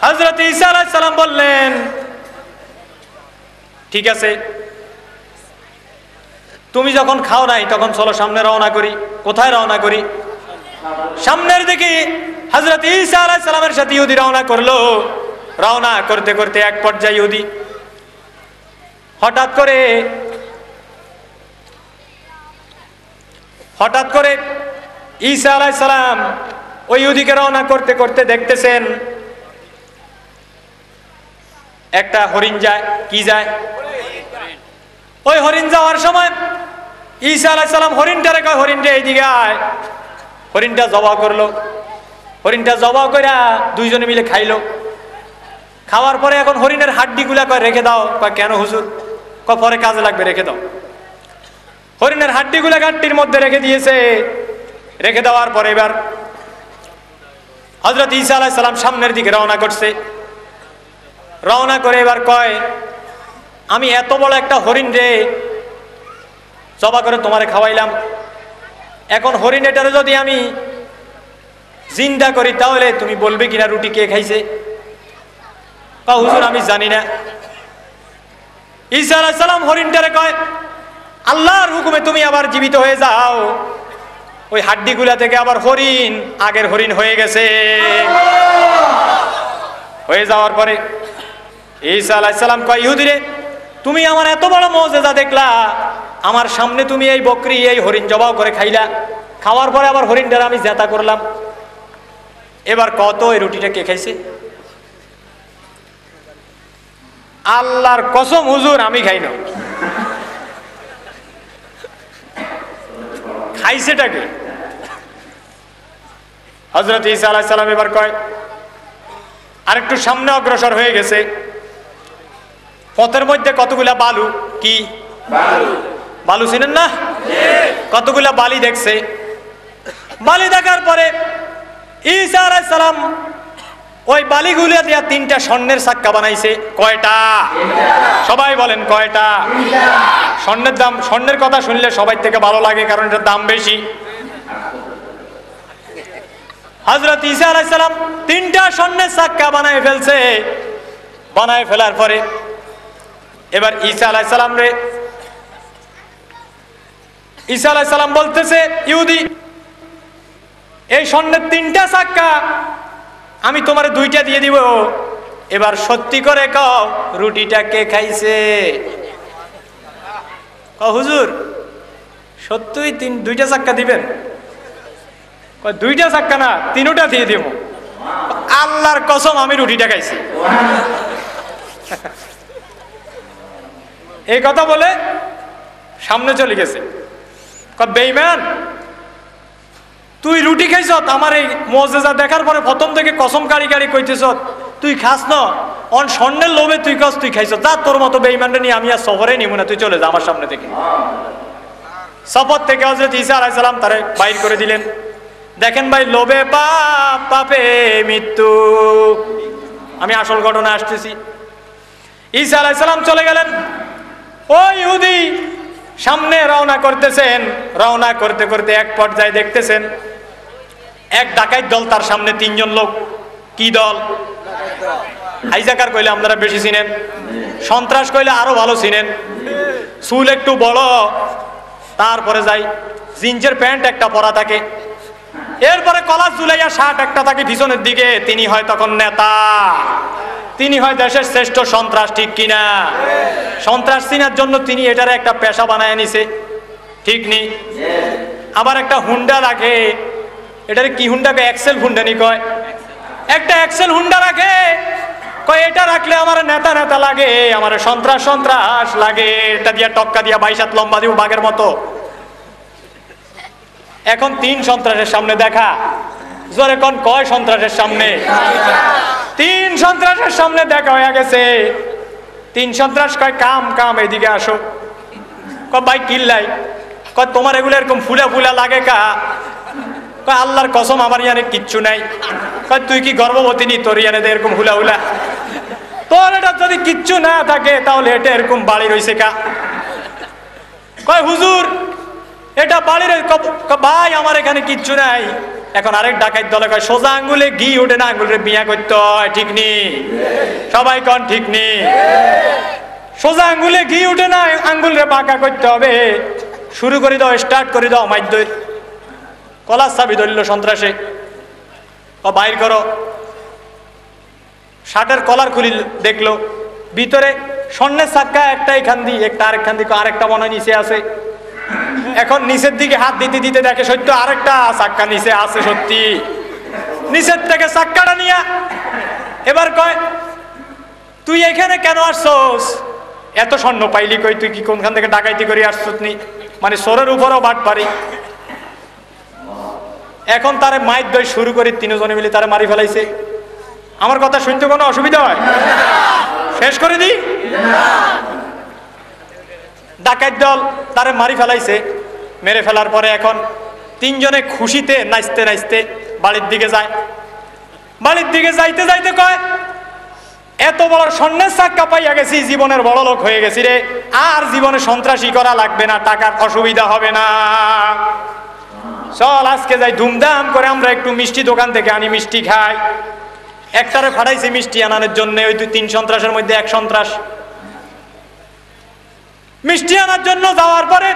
হযরত ঈসা আলাইহিস সালাম বললেন, ঠিক আছে, তুমি যখন খাও নাই তখন চলো সামনে রওনা করি। কোথায় রওনা করি? সামনের দিকে। হযরত ঈসা আলাইহিস সালামের সাথে ইহুদি রওনা করলো। রওনা করতে করতে এক পর্যায়ে ইহুদি হঠাৎ করে ঈসা আলাইহিস সালাম ওই ইহুদিকে রওনা করতে করতে দেখতেছেন একটা হরিণ যায়। কি যায়? ওই হরিণ যাওয়ার সময় ঈসা আলাইহিস সালাম হরিণটারে কয়, হরিণটা এইদিকে আয়। হরিণটা জবাই করলো। হরিণটা জবাই কইরা দুইজনে মিলে খাইলো। খাওয়ার পরে এখন হরিণের হাড্ডিগুলা কয় রেখে দাও। কয় কেন হুজুর? কয় পরে কাজে লাগবে, রেখে দাও। হরিণের হাড্ডিগুলা গাট্টির মধ্যে রেখে দিয়েছে। রেখে দেওয়ার পরে এবার হযরত ঈসা আলাইহিস সালাম সামনের দিকে রওনা করছে। রওনা করে এবার কয়, আমি এত বড় একটা হরিণ রে জবাই করে তোমারে খাওয়াইলাম, এখন হরিণ এটারে যদি আমি জিন্দা করি তাহলে তুমি বলবে কিনা রুটি কে খাইছে? কয় হুজুর আমি জানি না। ঈসা আলাইহিস সালাম হরিণটারে কয়, আল্লাহর হুকুমে তুমি আবার জীবিত হয়ে যাও। ওই হাড্ডিগুলা থেকে আবার হরিণ, আগের হরিণ হয়ে গেছে। হয়ে যাওয়ার পরে ঈসা আলাইহিস সালাম কয়, ইহুদিরে তুমি আমার এত বড় মুজিজা দেখলা, আমার সামনে তুমি এই বকরি এই হরিণ জবাই করে খাইলা, খাওয়ার পরে আবার হরিণটারে আমি জেতা করলাম, এবার কত এই রুটিটা কে খাইছে? আল্লাহর কসম হুজুর আমি খাই না। খাইছেটাকে? হযরত ঈসা আলাইহিস সালাম এবার কয়, আরেকটু সামনে অগ্রসর হয়ে গেছে। পথের মধ্যে কতগুলা বালু, কি বালু চিনেন না? কতগুলা বালি দেখছে। বালি দেখার পরে ঈসা আলাইহিস সালাম ওই বালিগুলা দিয়া 3টা স্বর্ণের চাক্কা বানাইছে। কয়টা? সবাই বলেন কয়টা? স্বর্ণের দাম, স্বর্ণের কথা শুনলে সবাই থেকে ভালো লাগে, কারণ এটার দাম বেশি। হযরত ঈসা আলাইহিস সালাম 3টা স্বর্ণের চাক্কা বানায় ফেলছে। বানায় ফেলার পরে এবার ঈসা আলাইহিস সালাম বলতেছে, ইহুদি, এই স্বর্ণের 3টা চাক্কা আমি তোমারে 2টা দিয়ে দিব। এবার সত্যি করে কও, রুটিটা কে খাইছে? হুজুর সত্যই 2টা চাক্কা দিবেন? 2টা চাক্কা না, 3টা দিয়ে দিব। আল্লাহর কসম আমি রুটিটা খাইছি। এই কথা বলে সামনে চলে গেছে। বেঈমান, তুই রুটি খাইছ? আমার এই মুজিজা দেখার পরে প্রথম থেকে কসম কাড়ি কাড়ি কইতেছ তুই খাস না, অন স্বর্ণের লোভে তুই কস তুই খাইছ। যা, তোর মতো বেঈমানরে নিয়ে আমি আর সফরে নিব না, তুই চলে যা আমার সামনে থেকে। সফর থেকে হযরত ঈসা আলাইহিস সালাম তারে বাইর করে দিলেন। দেখেন ভাই, লোভে পাপ, পাপে মৃত্যু। আমি আসল ঘটনা আসতেছি। ঈসা আলাইহিস সালাম চলে গেলেন। ওই ইহুদি সামনে রওনা করতেছেন। রওনা করতে করতে এক পর্যায়ে দেখতেছেন এক ডাকাত দল, তার সামনে 3 জন লোক। কি দল? হাইজাকার কইলে আপনারা বেশি চিনেন, সন্ত্রাস কইলে আরো ভালো চিনেন। চুল একটু বড়, তারপরে যাই জিন্সের প্যান্ট একটা পরা থাকে, এরপরে কলার ঝুলাইয়া শার্ট একটা থাকে পিছনের দিকে। তিনি হয় তখন নেতা, তিনি হয় দেশের শ্রেষ্ঠ সন্ত্রাস, ঠিক কিনা? সন্ত্রাস চিনার জন্য তিনি এটার একটা পেশা বানায় নিছে, ঠিক নি? আবার একটা হুন্ডা রাখে, এটার কি হুন্ডাকে? এক্সেল হুন্ডা নি কয়। একটা এক্সেল হুন্ডা রাখে, কয় এটা রাখলে আমার নেতা নেতা লাগে, আমার সন্ত্রাস সন্ত্রাস লাগে। এটা দিয়া টক্কা দিয়া 22 হাত লম্বা দিব বাঘের মতো। এখন 3 সন্ত্রাসের সামনে দেখা, জোরে কোন কয় সন্ত্রাসের সামনে? 3 সন্ত্রাসের সামনে দেখা হয়ে গেছে। 3 সন্ত্রাস কয়, কাম কাম, এদিকে আসো। কয় ভাই কিল্লাই? কয় তোমার এগুলো এরকম ফুলা ফুলা লাগে কা? কয় আল্লাহর কসম আমার ইয়ানে কিচ্ছু নাই। কয় তুই কি গর্ভবতী নি? তোর ইয়ানে এরকম হুলা হুলা? তোর এটা যদি কিচ্ছু না থাকে তাহলে এটা এরকম বাড়ি রইছে কা? কয় হুজুর এটা বাড়ির। ভাই আমার এখানে কিচ্ছু নাই। এখন আরেক ডাকাত দলে কয়, সোজা আঙ্গুলে ঘি ওঠে না, আঙ্গুলের বিয়া করতে হয়, ঠিক নি? সবাই কন ঠিক নি? সোজা আঙ্গুলে ঘি উঠে না, আঙ্গুলরে বাঁকা করতে হবে। শুরু করে দাও, স্টার্ট করে দাও। মাইর কলার চাবি ধরল সন্ত্রাসে, বাইর করো। শার্টের কলার খুলি, দেখলো ভিতরে স্বর্ণের চাক্কা একটা এখান দিয়ে, একটা আরেকখান দিকে, আরেকটা মনে হয় নিচে আছে। এখন নিচের দিকে হাত দিতে দিতে দেখে সত্য আরেকটা চাক্কা নিচে আছে। সত্যি নিচের থেকে চাক্কাটা নিয়া এবার কয়, তুই এখানে কেন আসছস? এত স্বর্ণ পাইলি কই? তুই কি কোনখান থেকে ডাকাইতি করে আসছস নি? মানে সোরের উপরও বাট পারি। এখন তারে মাইর দই শুরু করে 3 জনে মিলে তারে মারি ফেলাইছে। আমার কথা শুনতে কোনো অসুবিধা হয়? শেষ করে দি। ডাকাত দল তারে মারি ফেলাইছে। মেরে ফেলার পরে এখন 3 জনে খুশিতে নাচতে নাচতে বাড়ির দিকে যায়। বাড়ির দিকে যাইতে যাইতে কয়, এত বড় স্বর্ণের চাক্কা পাইয়া গেছি, জীবনের বড় লোক হয়ে গেছি রে, আর জীবনে সন্ত্রাসী করা লাগবে না, টাকার অসুবিধা হবে না। চল আজকে যাই ধুমধাম করে আমরা একটু মিষ্টি দোকান থেকে আনি, মিষ্টি খাই। একটারে ফাটাইছি মিষ্টি আনানোর জন্য। ওই 3 সন্ত্রাসের মধ্যে এক সন্ত্রাস মিষ্টি আনার জন্য যাওয়ার পরে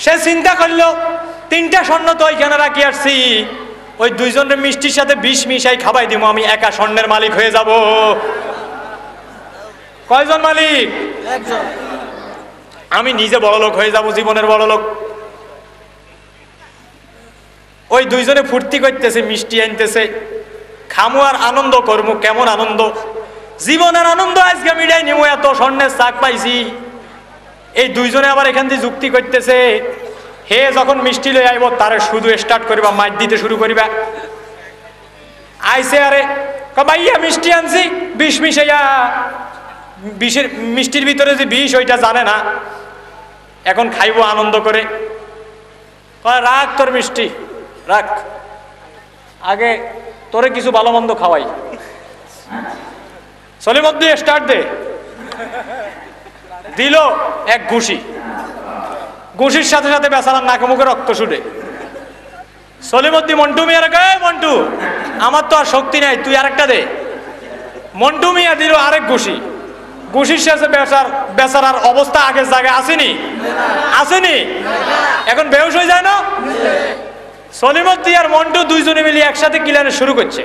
সে চিন্তা করলো, 3টা স্বর্ণ তো ওইখানে রাখি আসছি, ওই 2 জনের মিষ্টির সাথে বিষ মিশাই খাবাই দিব, আমি একা স্বর্ণের মালিক হয়ে যাব। কয়জন মালিক? একজন। আমি নিজে বড় লোক হয়ে যাব, জীবনের বড় লোক। ওই 2 জনে ফুর্তি করতেছে, মিষ্টি আনতেছে, খামু আর আনন্দ করবো। কেমন আনন্দ? জীবনের আনন্দ আজকে মিটাই নিব, এত স্বর্ণের চাক পাইছি। এই 2 জনে আবার এখান থেকে যুক্তি করতেছে, হে যখন মিষ্টি লই আইব তারে শুধু স্টার্ট করিবা, মাইর দিতে শুরু করিবা। আইসে আরে ভাইয়া মিষ্টি আনছি, বিষ মিশাইয়া, বিষের মিষ্টির ভিতরে যে বিষ ওইটা জানে না, এখন খাইবো আনন্দ করে। রাখ তোর মিষ্টি রাখ, আগে তোরে কিছু ভালো মন্দ খাওয়াই। সলিমদ্দি স্টার্ট দে। দিল এক ঘুষি, ঘুষির সাথে সাথে বেচারার নাকে মুখে রক্ত ছুটে। সলিমুদ্দিন মন্টু মিয়ার কয়, মন্টু আমার তো আর শক্তি নাই, তুই আরেকটা দে। মন্টু মিয়া দিল আরেক ঘুষি। ঘুষির শেষে বেচারার অবস্থা আগের জায়গায় আসেনি, আসেনি, এখন বেহুশ হয়ে যায় না। সলিমুদ্দিন আর মন্টু দুইজনে মিলিয়ে একসাথে কিলানো শুরু করছে,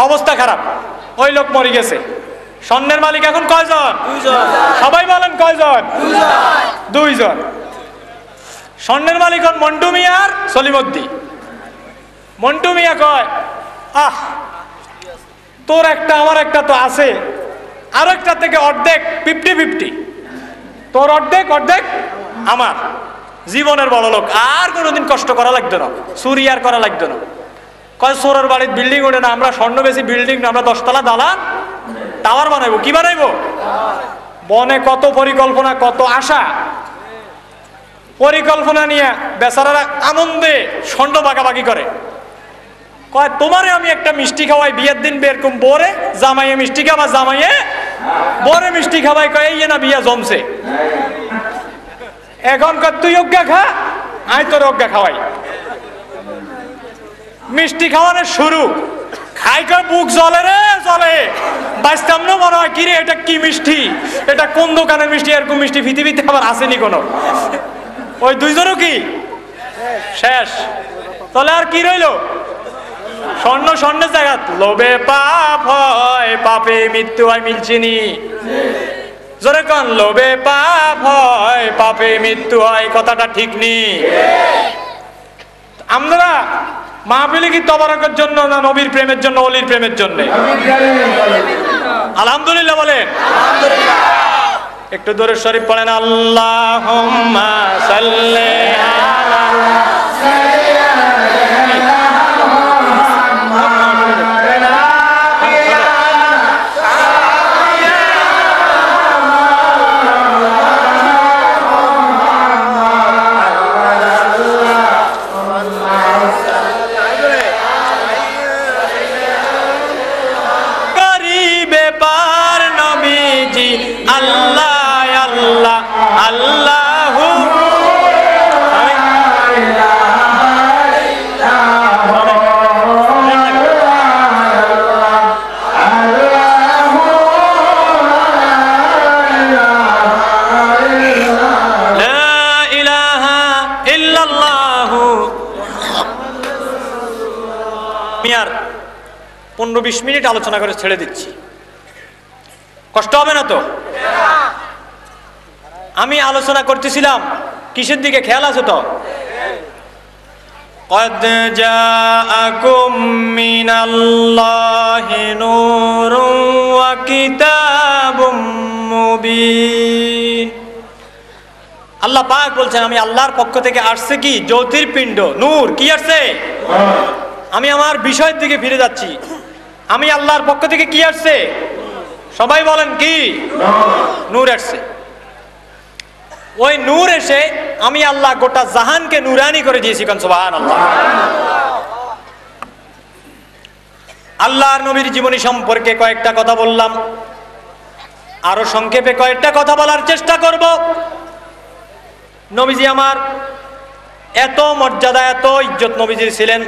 অবস্থা খারাপ, ওই লোক মরে গেছে। স্বর্ণের মালিক এখন কয়জন? সবাই বলেন কয়জন? দুইজন। স্বর্ণের মালিক হন মন্টু মিয়া আর সলিমুদ্দিন। মন্টু মিয়া কয়, আহ তোর একটা আমার একটা তো আছে, আরো একটা থেকে অর্ধেক 50-50, তোর অর্ধেক অর্ধেক আমার। জীবনের বড় লোক, আর কোনোদিন কষ্ট করা লাগতো না, চুরি আর করা লাগতো না। কয় সোরের বাড়ির বিল্ডিং ওঠে না, আমরা স্বর্ণ বেশি বিল্ডিং না, আমরা 10 তলা দালান টাওয়ার বানাইবো। কি বানাইবো? বনে কত পরিকল্পনা, কত আশা, পরিকল্পনা নিয়ে বেচারারা আনন্দে স্বর্ণ বাগাবাগি করে। কয় তোমারে আমি একটা মিষ্টি খাওয়াই বিয়ের দিন, বের কম বোরে জামাইয়ে মিষ্টি খাবা, জামাইয়ে বোরে মিষ্টি খাওয়াই। কয় এই না বিয়া জমছে। এখন কয় তুই অজ্ঞা খা, আই তোর অজ্ঞা খাওয়াই। মিষ্টি খাওয়ানোর শুরু, খাই কয় বুক জ্বলে রে জ্বলে, বাঁচতাম না মনে হয়। কিরে এটা কি মিষ্টি, এটা কোন দোকানের মিষ্টি, এরকম মিষ্টি পৃথিবীতে আবার আসেনি কোনো। ওই দুইজনও কি শেষ? তাহলে আর কি রইল? স্বর্ণ স্বর্ণের জায়গা। লোভে পাপ হয়, পাপে মৃত্যু হয়, মিলছিনি জোরে কন, লোভে পাপ হয়, পাপে মৃত্যু হয়, কথাটা ঠিক নি? আমরা মাহফিলে কি তবারকের জন্য না নবীর প্রেমের জন্য, অলির প্রেমের জন্য? আলহামদুলিল্লাহ বলেন। একটু দরুদ শরীফ পড়েন। আল্লাহুম্মা সাল্লি আলা মিয়ার 15-20 মিনিট আলোচনা করে ছেড়ে দিচ্ছি, কষ্ট হবে না তো? আমি আলোচনা করতেছিলাম কিসের দিকে, খেয়াল আছে তো? قد جاءكم من الله نور وكتاب مبين। আল্লাহ পাক বলছেন আমি আল্লাহর পক্ষ থেকে আসছে কি? জ্যোতির্পিণ্ড, নূর। কি আসছে? আমি আমার বিষয়ের দিকে ফিরে যাচ্ছি। আমি আল্লাহর পক্ষ থেকে কি আসছে? সবাই বলেন কি? নূর আসছে। ওই নূর এসে আমি আল্লাহ গোটা জাহানকে নূরানি করে দিয়েছি। কোন সুবহানাল্লাহ। আল্লাহর নবীর জীবনী সম্পর্কে কয়েকটা কথা বললাম, আরো সংক্ষেপে কয়েকটা কথা বলার চেষ্টা করব। নবীজি আমার এত মর্যাদা, এত ইজ্জত নবীজির ছিলেন।